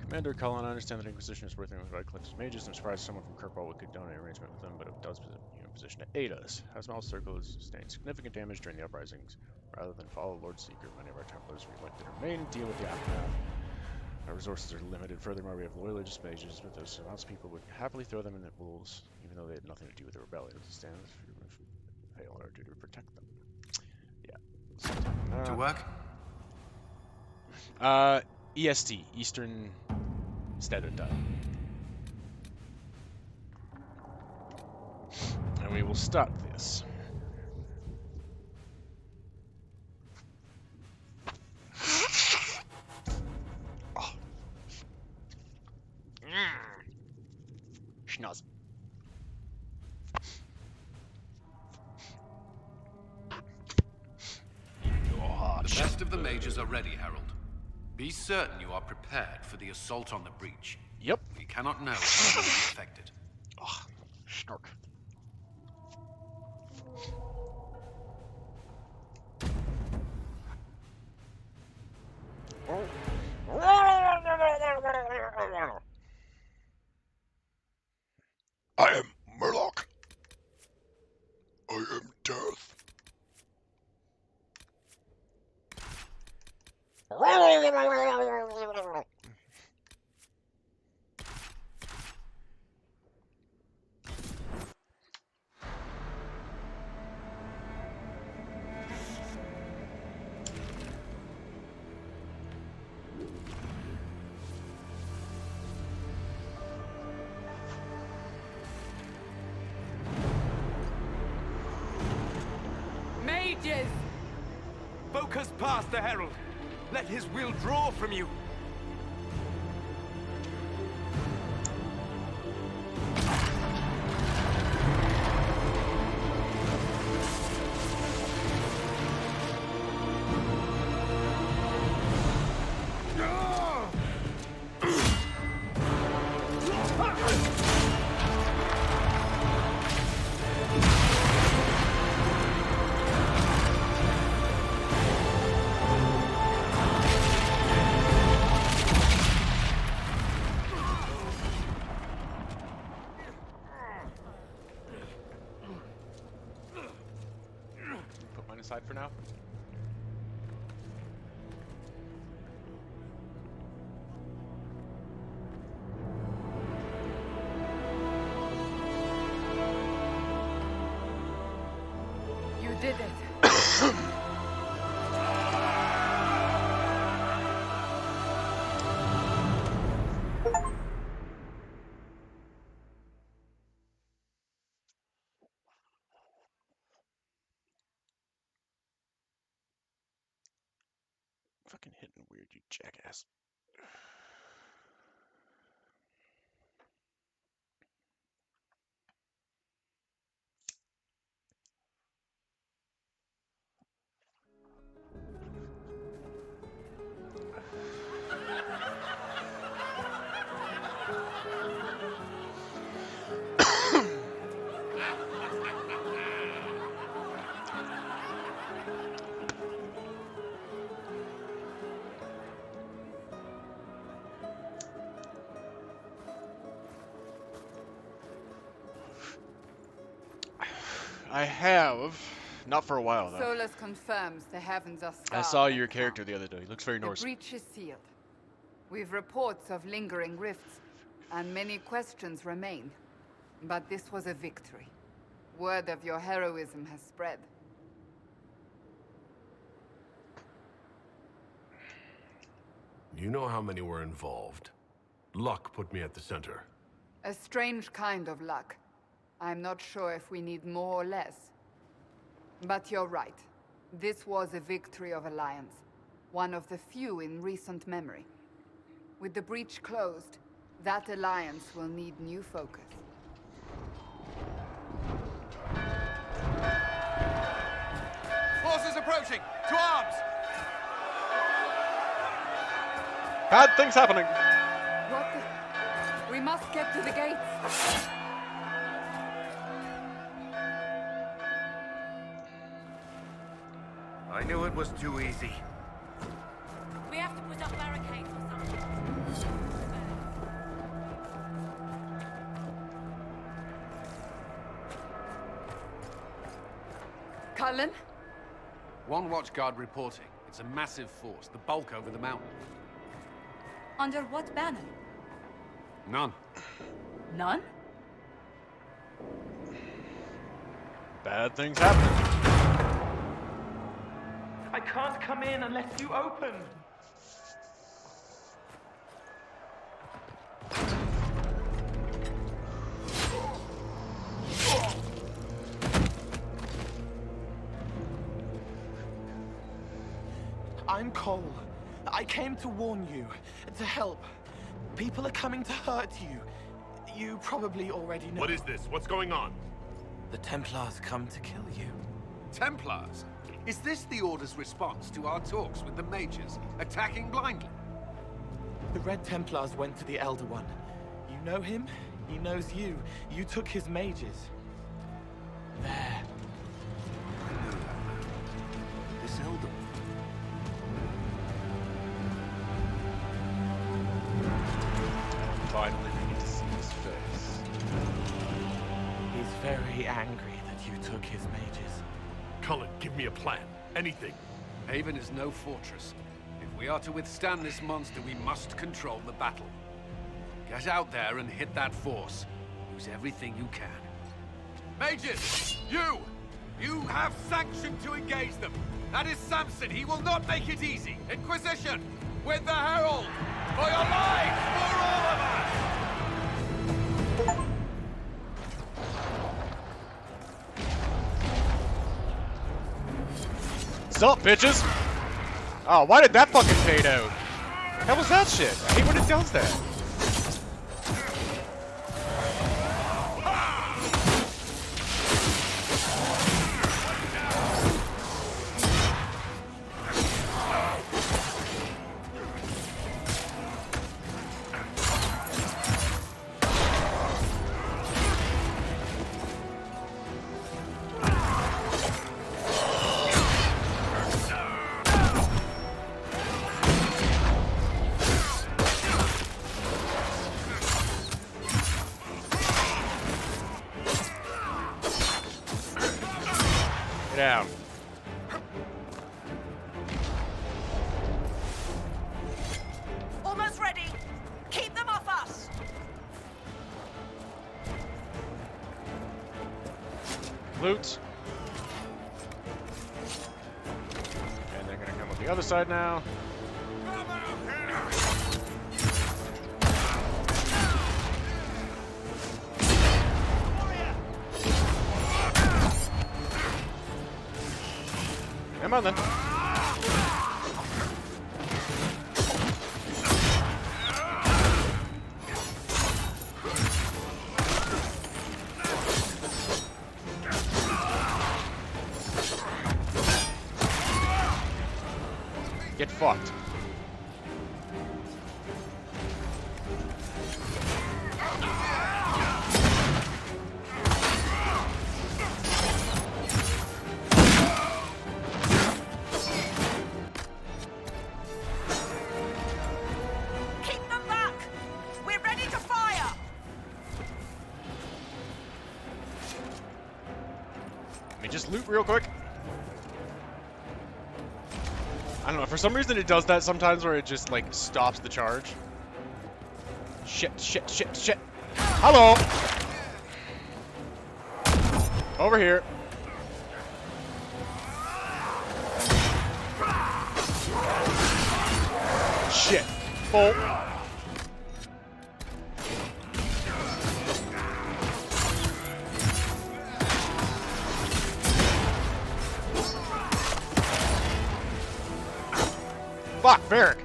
Commander Cullen, I understand that Inquisition is working with RedCliffe's mages. I'm surprised someone from Kirkwall could donate an arrangement with them, but it does put you in a position to aid us. Hasmal Circle has sustained significant damage during the uprisings. Rather than follow Lord Seeker, many of our Templars we elected to remain and deal with the aftermath. Our resources are limited. Furthermore, we have loyalist mages, but those surrounds people would happily throw them in the wolves, even though they had nothing to do with the rebellion. As it stands, we fail our duty to protect them. Yeah. To work? EST, Eastern Standard Time. And we will start this. Oh. Schnoz. The best of the mages are ready, Herald. Be certain you are prepared for the assault on the breach. Yep. We cannot know how you will be affected. Oh, snark. I am Murloc. I am death. Mages! Focus past the Herald. Let his will draw from you. of sight for now. You did it. Fucking hitting weird, you jackass. I have. Not for a while, though. Solus confirms the heavens are I starved. saw your character the other day. He looks very The Norse. breach is sealed. We've reports of lingering rifts, and many questions remain. But this was a victory. Word of your heroism has spread. You know how many were involved. Luck put me at the center. A strange kind of luck. I'm not sure if we need more or less. But you're right. This was a victory of Alliance. One of the few in recent memory. With the breach closed, that alliance will need new focus. Forces approaching! To arms! Bad things happening! What the... We must get to the gates. I knew it was too easy. We have to put up barricades or something. Cullen? One watchguard reporting. It's a massive force, the bulk over the mountain. Under what banner? None. None? Bad things happening. I can't come in unless you open. I'm Cole. I came to warn you, to help. People are coming to hurt you. You probably already know. What is this? What's going on? The Templars come to kill you. Templars? Is this the Order's response to our talks with the mages, attacking blindly? The Red Templars went to the Elder One. You know him? He knows you. You took his mages. There. This Elder Finally, we get to see his face. He's very angry that you took his mages. Cullen, give me a plan. Anything. Haven is no fortress. If we are to withstand this monster, we must control the battle. Get out there and hit that force. Use everything you can. Mages! You have sanction to engage them. That is Samson. He will not make it easy. Inquisition! With the Herald! For your lives! For all of us! Sup, bitches? Oh, why did that fucking fade out? How was that shit? I hate when it does that. Down. loot. And they're gonna come up the other side now. Come on then. Get fucked. Keep them back! We're ready to fire! Let me just loot real quick. I don't know, for some reason it does that sometimes where it just, like, stops the charge. Shit, shit, shit, shit. Hello! Over here. Shit. Oh. Fuck, Varric.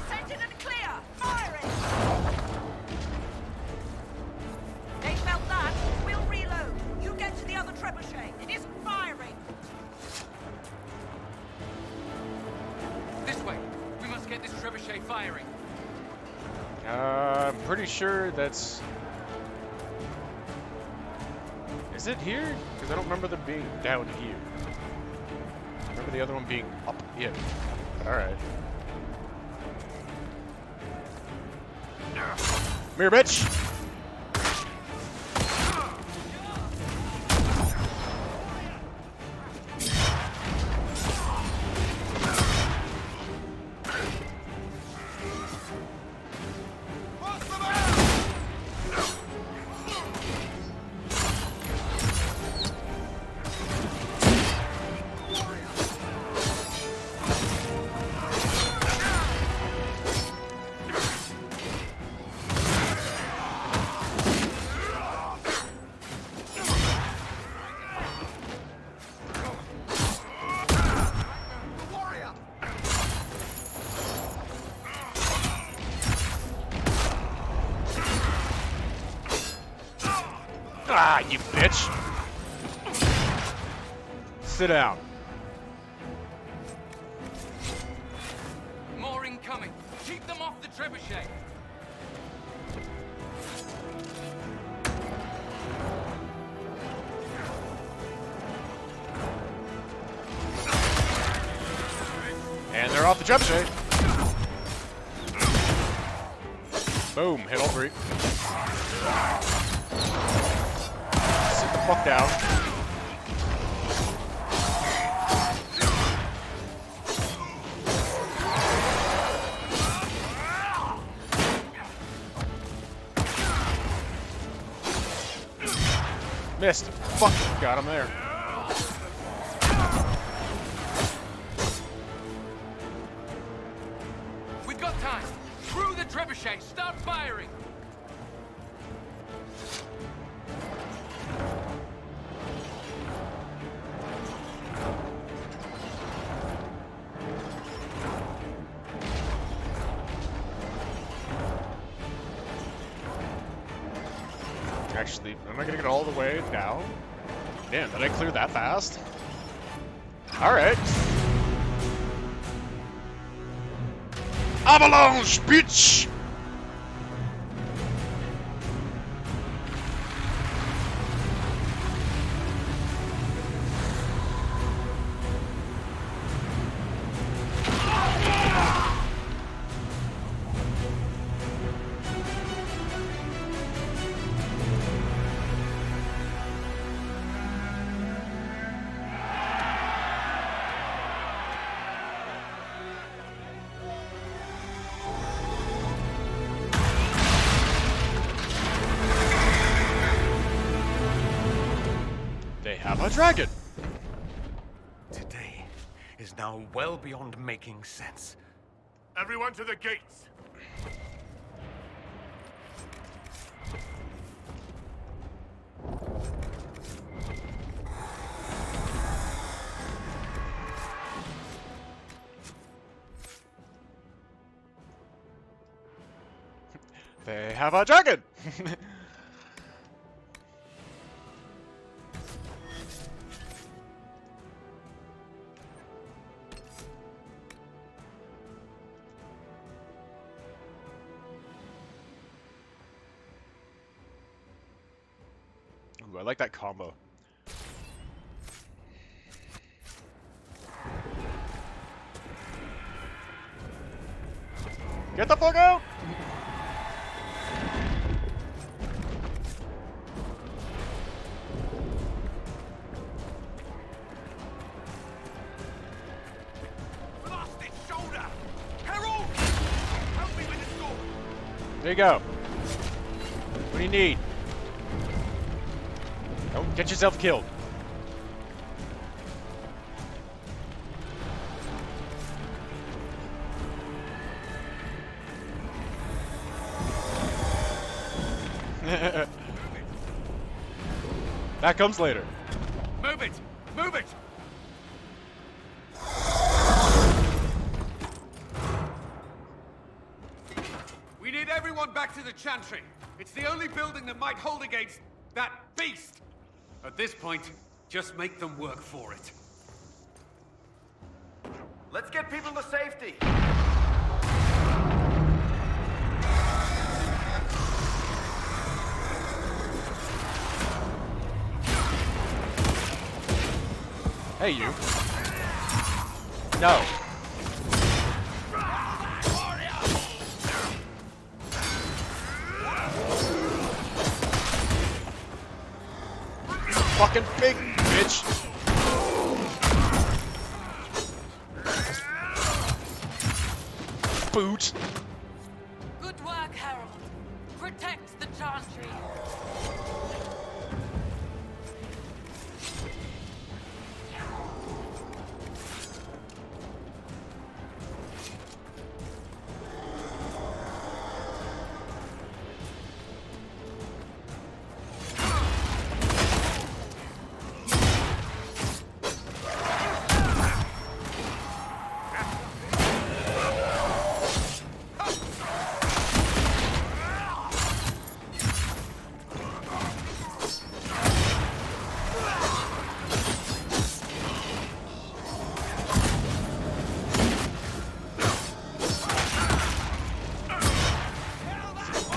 Centered and clear! Firing! They felt that. We'll reload. You get to the other trebuchet. It isn't firing. This way. We must get this trebuchet firing. I'm pretty sure that's... Is it here? Because I don't remember them being down here. I remember the other one being up here. Alright. Come here, bitch! Ah, you bitch! Sit down. More incoming. Keep them off the trebuchet. And they're off the trebuchet. Boom, hit all three. Sit the fuck down. Missed. Fuck, got him there. We've got time. Through the trebuchet. Start firing. Actually, am I gonna get all the way down? Damn, did I clear that fast? Alright. Avalanche, bitch! have a dragon. Today is now well beyond making sense. Everyone to the gates! They have a dragon! Ooh, I like that combo. Get the fuck out! There you go. What do you need? Don't get yourself killed. That comes later. Move it! Move it! We need everyone back to the Chantry. It's the only building that might hold against that beast. At this point, just make them work for it. Let's get people to safety. Hey, you. No. Fucking big bitch. Boot. Good work, Harold. Protect the Chantry.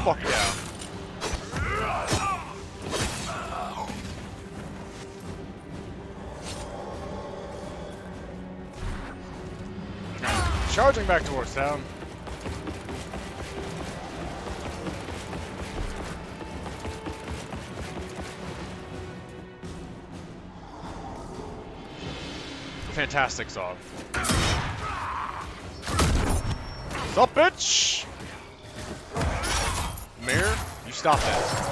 Fuck yeah. Charging back towards town. Fantastic song. Sup, bitch? Mirror, you stop that.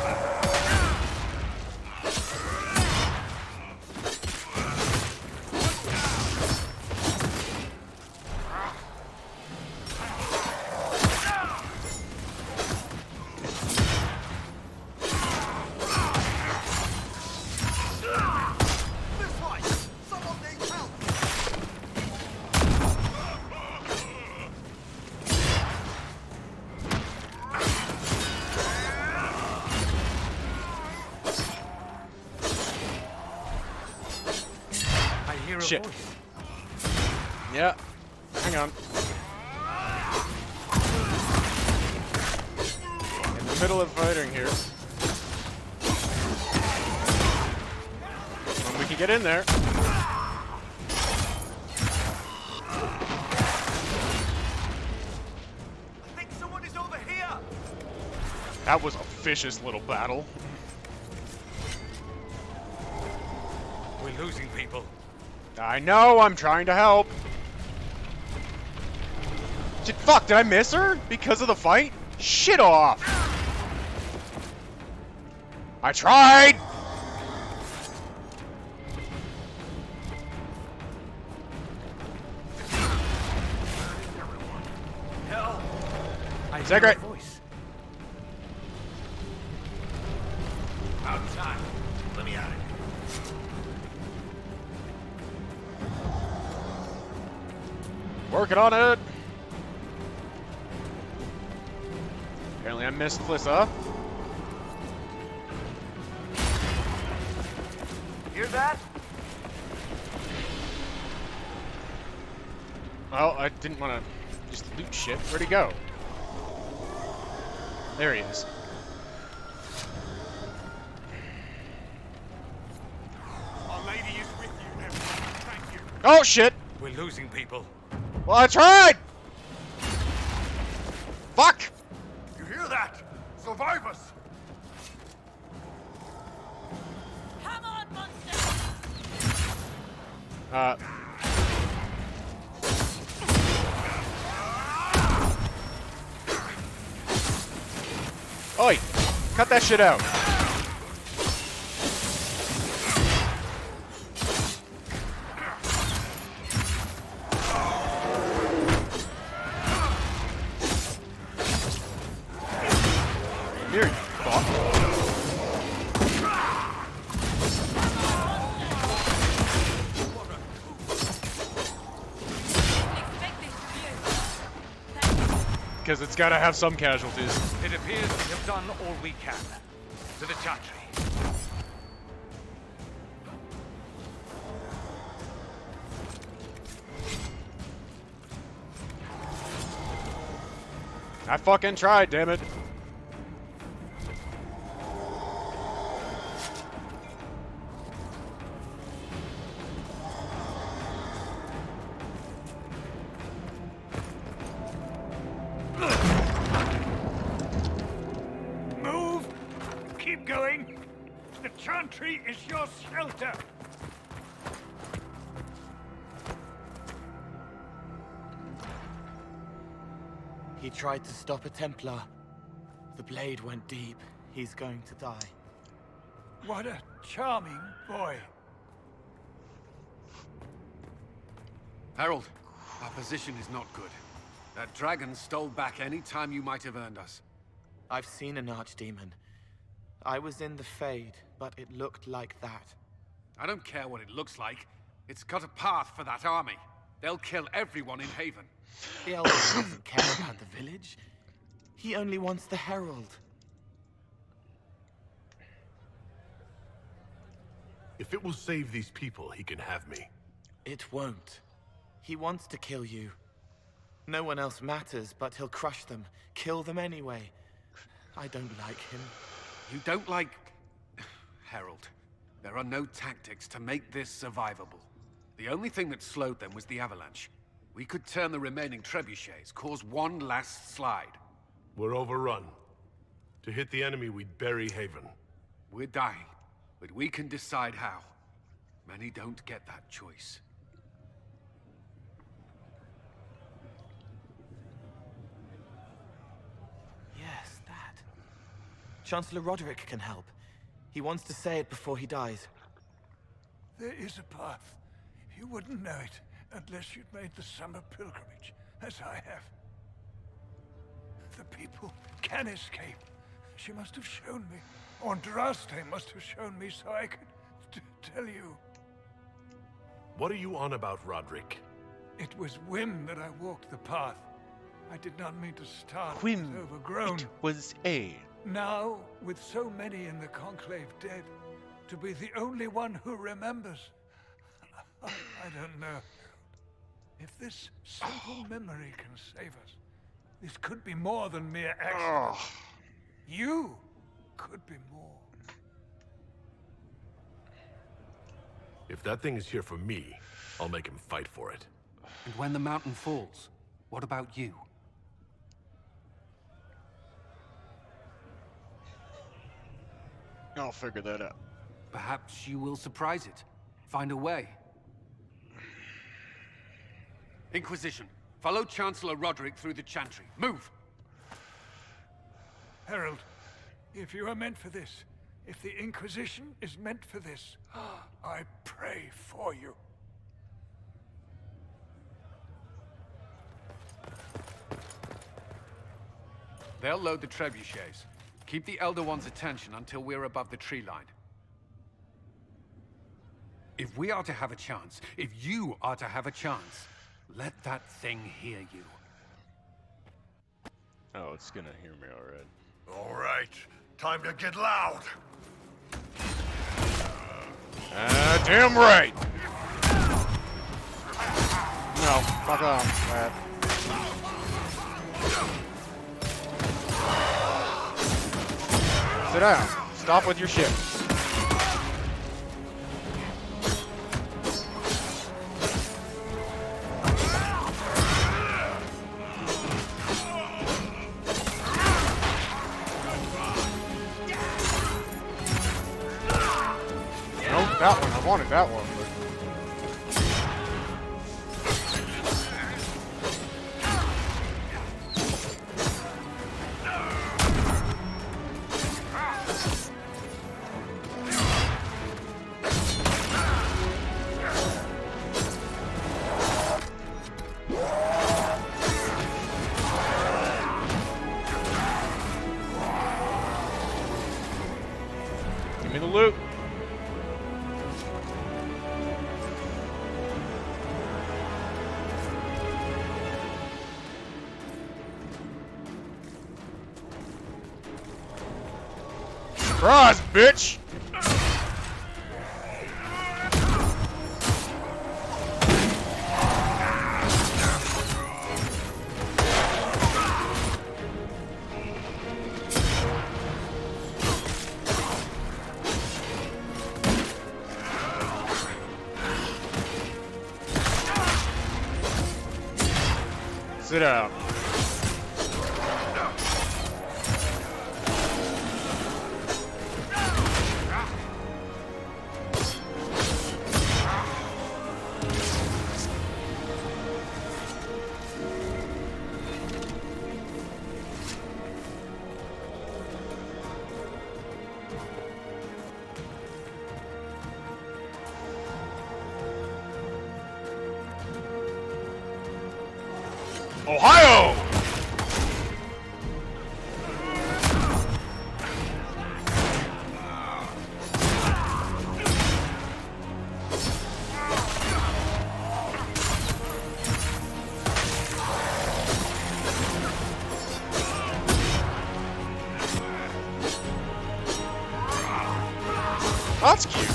Shit. Yeah. Hang on. In the middle of fighting here. When we can get in there. I think someone is over here. That was a vicious little battle. We're losing people. I know, I'm trying to help. Fuck, did I miss her? Because of the fight? Shit off! I tried! Secret. Voice. Outside. Let me out of here. Working on it. Apparently I missed Flissa. Hear that? Well, I didn't want to just loot shit. Where'd he go? There he is. Our lady is with you, Evan. Thank you. Oh shit! We're losing people. Well, I tried! Fuck! You hear that? Survive us! Come on, monster! Oi! Cut that shit out. Here, you fuck. Because it's got to have some casualties. It appears we have done all we can. To the chantry. I fucking tried, damn it. Move! Keep going! The chantry is your shelter! He tried to stop a Templar. The blade went deep. He's going to die. What a charming boy. Harold, our position is not good. That dragon stole back any time you might have earned us. I've seen an archdemon. I was in the Fade, but it looked like that. I don't care what it looks like. It's got a path for that army. They'll kill everyone in Haven. The Elder doesn't care about the village. He only wants the Herald. If it will save these people, he can have me. It won't. He wants to kill you. No one else matters, but he'll crush them, kill them anyway. I don't like him. You don't like... Harold, there are no tactics to make this survivable. The only thing that slowed them was the avalanche. We could turn the remaining trebuchets, cause one last slide. We're overrun. To hit the enemy, we'd bury Haven. We're dying, but we can decide how. Many don't get that choice. Yes, that. Chancellor Roderick can help. He wants to say it before he dies. There is a path. You wouldn't know it unless you'd made the summer pilgrimage, as I have. The people can escape. She must have shown me. Andraste must have shown me so I could tell you. What are you on about, Roderick? It was whim that I walked the path. I did not mean to start. Whim. It was overgrown. It was a. Now, with so many in the Conclave dead, to be the only one who remembers. I don't know. If this simple memory can save us, this could be more than mere accident. You could be more. If that thing is here for me, I'll make him fight for it. And when the mountain falls, what about you? I'll figure that out. Perhaps you will surprise it. Find a way. Inquisition, follow Chancellor Roderick through the Chantry. Move! Herald, if you are meant for this, if the Inquisition is meant for this, I pray for you. They'll load the trebuchets. Keep the Elder One's attention until we're above the tree line. If we are to have a chance, if you are to have a chance, let that thing hear you. Oh, it's gonna hear me already. All right, time to get loud. Damn right! No, fuck off, lad. Sit down. Stop with your shit. That one, I wanted that one, but... Give me the loot. Surprise, bitch! Sit down. Ohio! That's cute.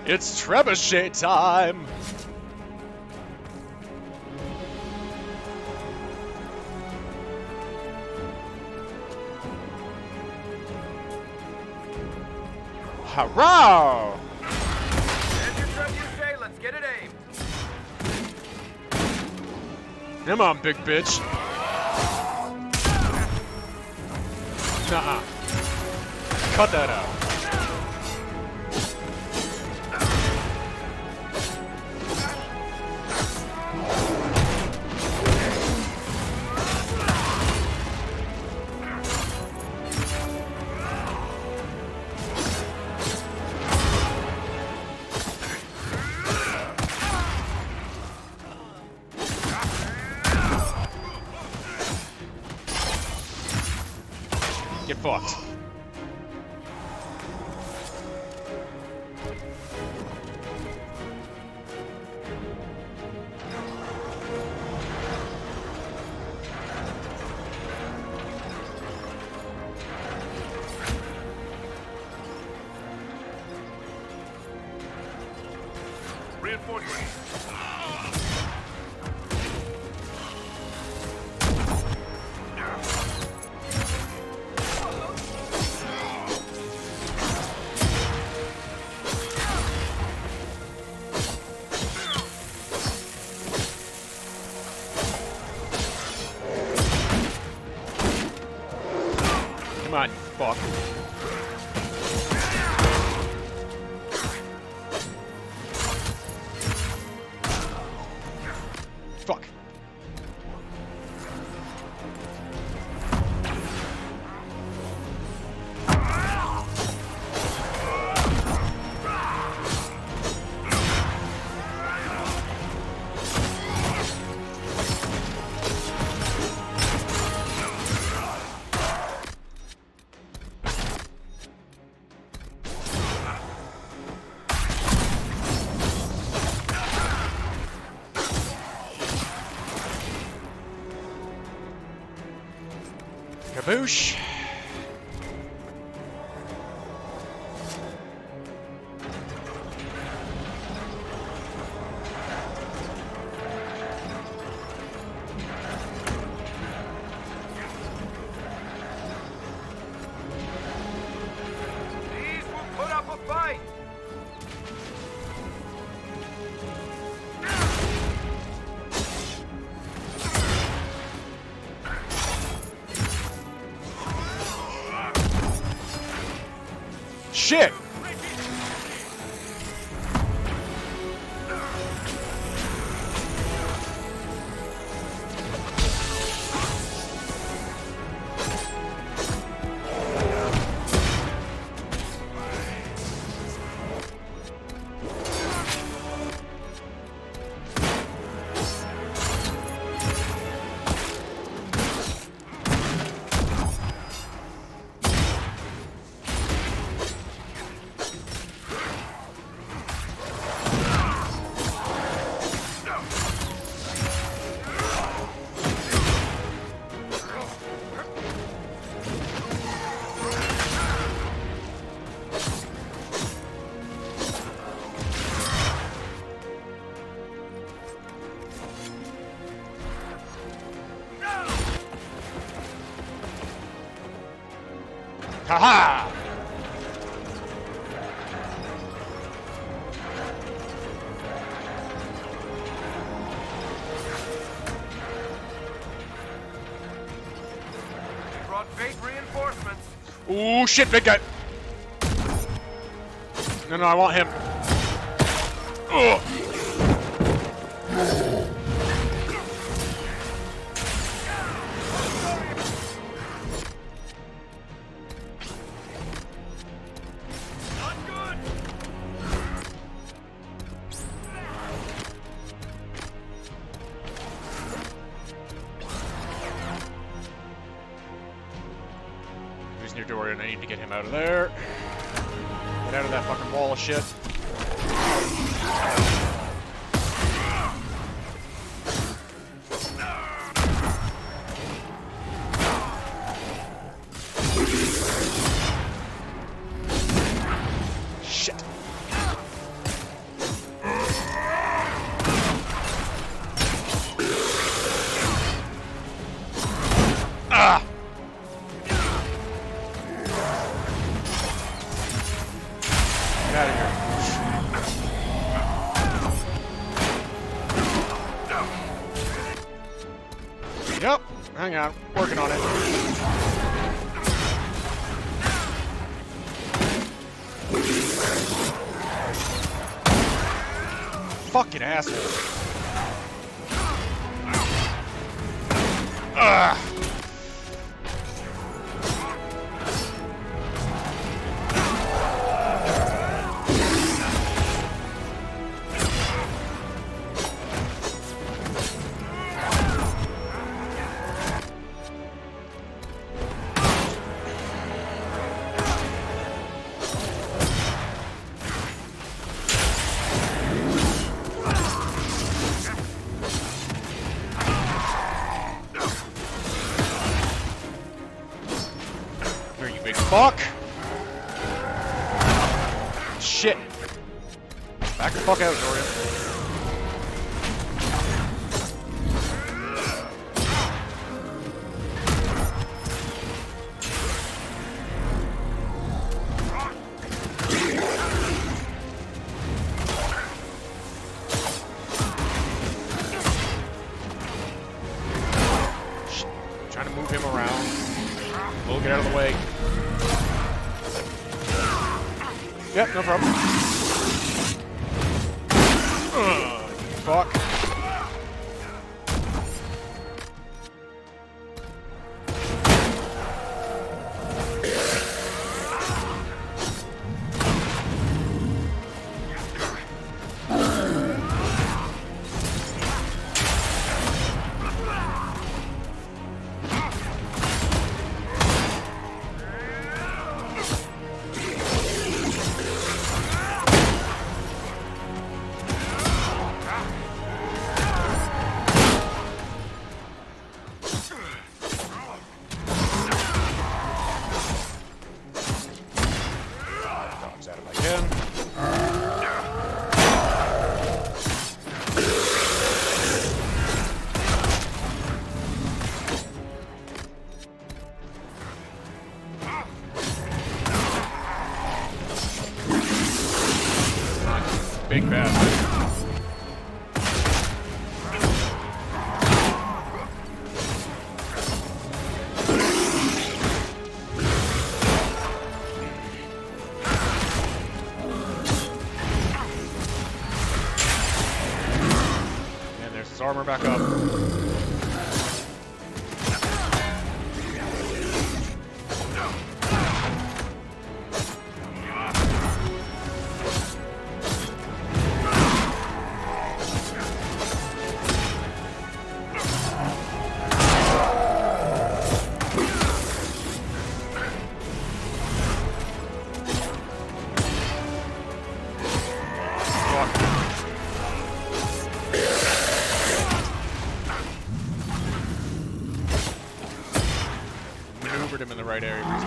It's trebuchet time! Hurrah! There's your trebuchet, let's get it aimed. Come on, big bitch. Nuh-uh. Cut that out. Get fucked. Reinforcements. Come on, you fuck. Kaboosh. These will put up a fight! Shit! Haha! Brought big reinforcements. Ooh, shit, big guy. No, I want him. Ugh. Who's near Dorian? I need to get him out of there. Get out of that fucking wall of shit. Shit. Ah! Get out of here. Yep, hang on, working on it. Fucking asshole. Ugh. Here, you big fuck. Shit. Back the fuck out, Dorian. Shit. Trying to move him around. We'll get out of the way. Yep, no problem. Fuck. big bad. And there's his armor back up. Maneuvered him in the right area where he's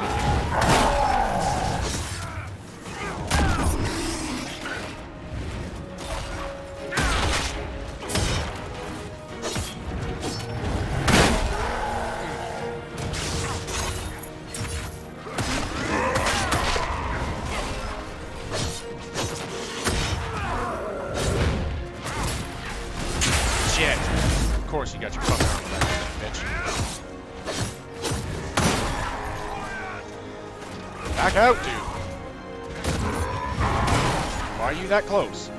shit. Of course you got your fucking armor back, bitch. Back out, dude. Why are you that close?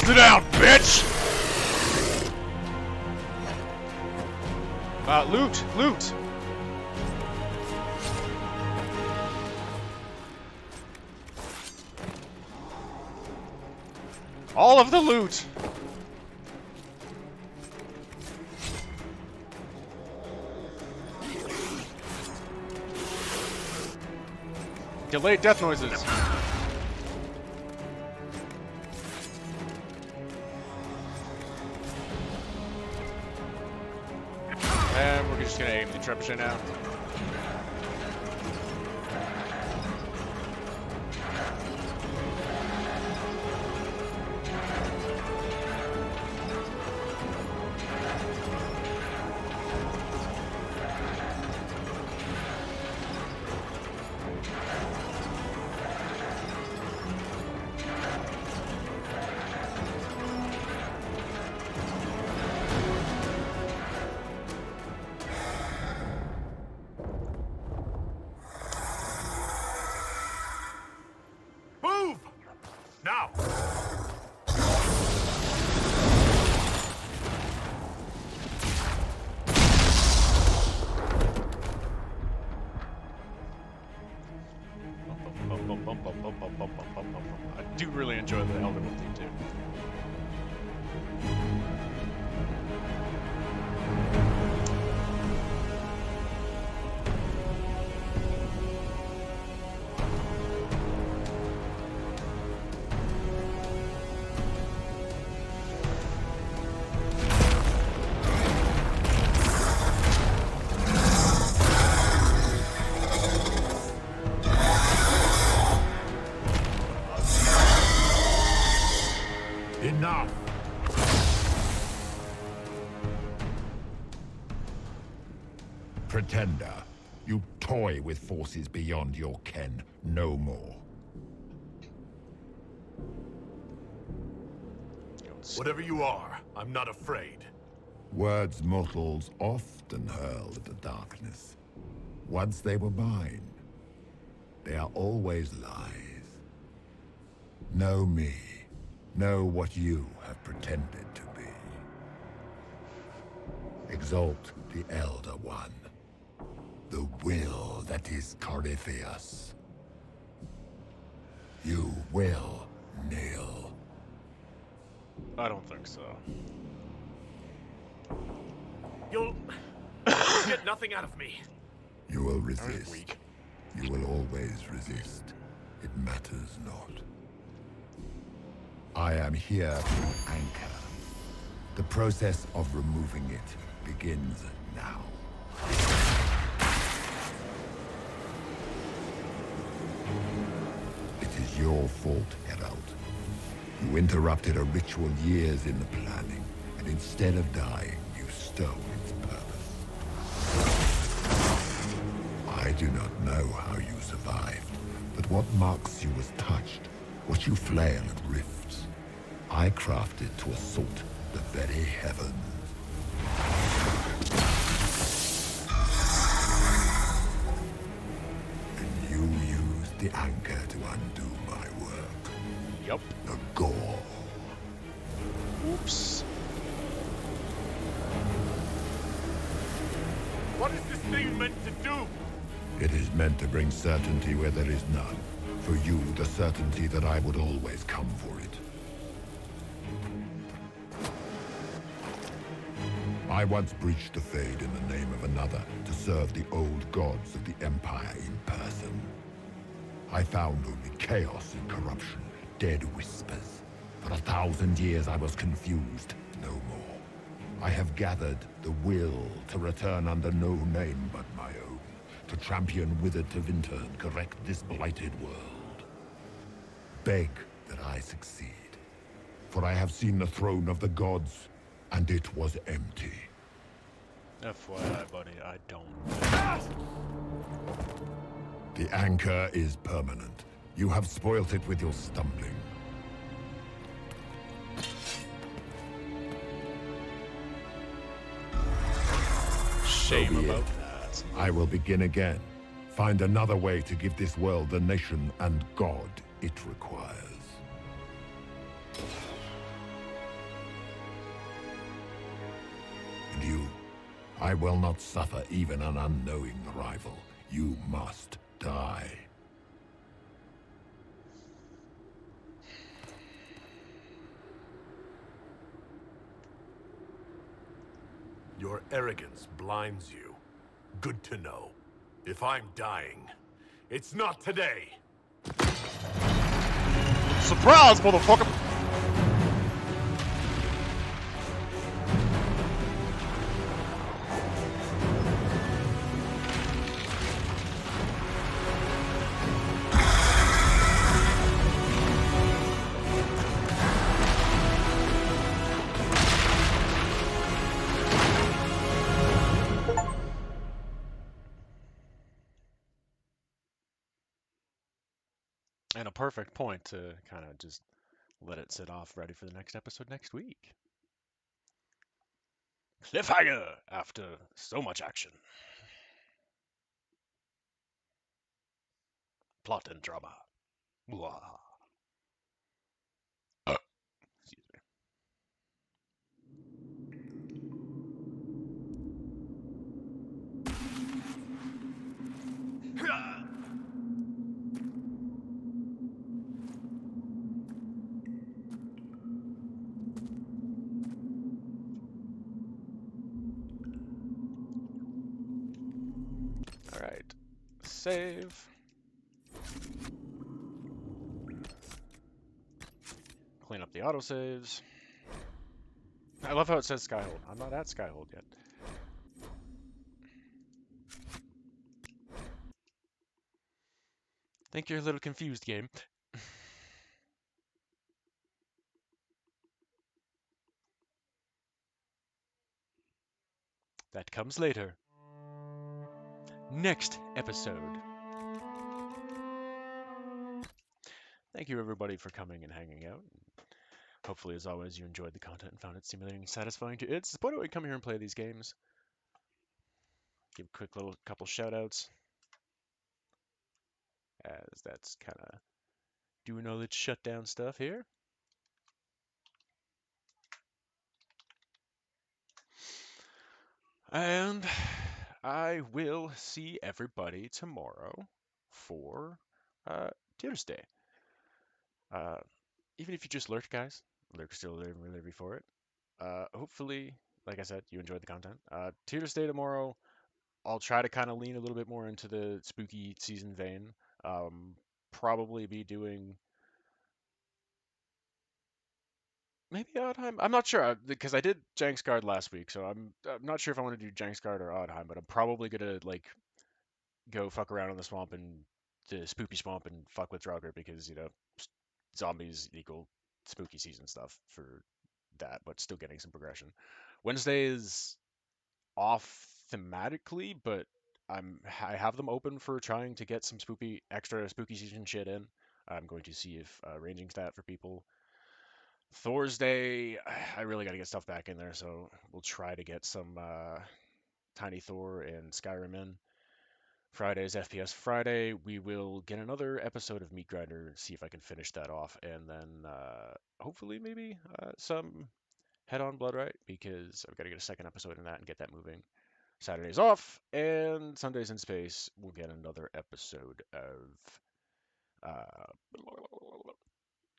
Sit down, bitch! Loot! Loot! All of the loot! Delayed death noises. And we're just gonna aim the trebuchet now. Now! I do really enjoy the Elder One theme too. Enough! Pretender, you toy with forces beyond your ken no more. Whatever you are, I'm not afraid. Words mortals often hurl at the darkness. Once they were mine, they are always lies. Know me. Know what you have pretended to be. Exalt the Elder One. The will that is Corypheus. You will kneel. I don't think so. You'll get nothing out of me. You will resist. You will always resist. It matters not. I am here to anchor. The process of removing it begins now. It is your fault, Herald. You interrupted a ritual years in the planning, and instead of dying, you stole its purpose. I do not know how you survived, but what marks you as touched, what you flail at rifts, I crafted to assault the very heavens. And you used the anchor to undo my work. Yup. The gore. Oops. What is this thing meant to do? It is meant to bring certainty where there is none. For you, the certainty that I would always come for it. I once breached the Fade in the name of another to serve the old gods of the Empire in person. I found only chaos and corruption, dead whispers. For 1,000 years I was confused, no more. I have gathered the will to return under no name but my own, to champion Withered to Winter and correct this blighted world. Beg that I succeed, for I have seen the throne of the gods, and it was empty. FYI, buddy, I don't. The anchor is permanent. You have spoilt it with your stumbling. Shame So be about it. that. I will begin again. Find another way to give this world the nation and God it requires. And you, I will not suffer even an unknowing rival. You must die. Your arrogance blinds you. Good to know. If I'm dying, it's not today. Surprise, motherfucker! And a perfect point to kind of just let it sit off, ready for the next episode next week. Cliffhanger after so much action. Plot and drama. Mwah. Excuse me. Alright. Save. Clean up the autosaves. I love how it says Skyhold. I'm not at Skyhold yet. Think you're a little confused, game. That comes later. Next episode. Thank you everybody for coming and hanging out. Hopefully, as always, you enjoyed the content and found it stimulating and satisfying to it's the point where we come here and play these games. Give a quick little couple shout outs. As that's kind of doing all its shutdown stuff here. And I will see everybody tomorrow for Tuesday. Even if you just lurk, guys, lurk still there before it. Hopefully, like I said, you enjoyed the content. Tuesday tomorrow, I'll try to kind of lean a little bit more into the spooky season vein. Probably be doing Maybe Oddheim. I'm not sure because I did Janksguard last week, so I'm not sure if I want to do Janksguard or Oddheim, but I'm probably gonna like go fuck around in the swamp and the spooky swamp and fuck with Draugr because zombies equal spooky season stuff for that, but still getting some progression. Wednesday is off thematically, but I have them open for trying to get some extra spooky season shit in. I'm going to see if ranging stat for people. Thursday, I really got to get stuff back in there, so we'll try to get some Tiny Thor and Skyrim in. Friday's FPS Friday. We will get another episode of Meat Grinder, see if I can finish that off, and then hopefully maybe some Head on Blood Right, because I've got to get a second episode in that and get that moving. Saturday's off, and Sundays in Space, we'll get another episode of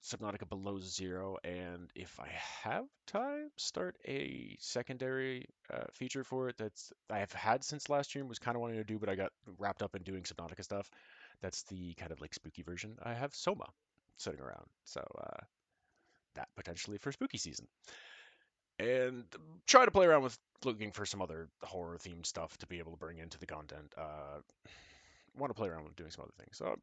Subnautica Below Zero, and if I have time, start a secondary feature for it that's I have had since last year and was kind of wanting to do, but I got wrapped up in doing Subnautica stuff. That's the kind of like spooky version. I have Soma sitting around, so that potentially for spooky season. And try to play around with looking for some other horror themed stuff to be able to bring into the content. Want to play around with doing some other things. So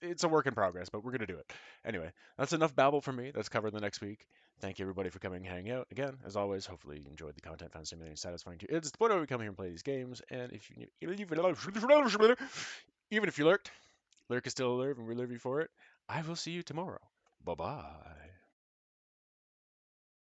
it's a work in progress, but we're gonna do it. Anyway, that's enough babble for me. That's covered the next week. Thank you everybody for coming and hanging out. Again, as always, hopefully you enjoyed the content, found stimulating, satisfying to you. It's the point where we come here and play these games, and if you even if you lurk is still alive and we love you for it. I will see you tomorrow. Bye bye.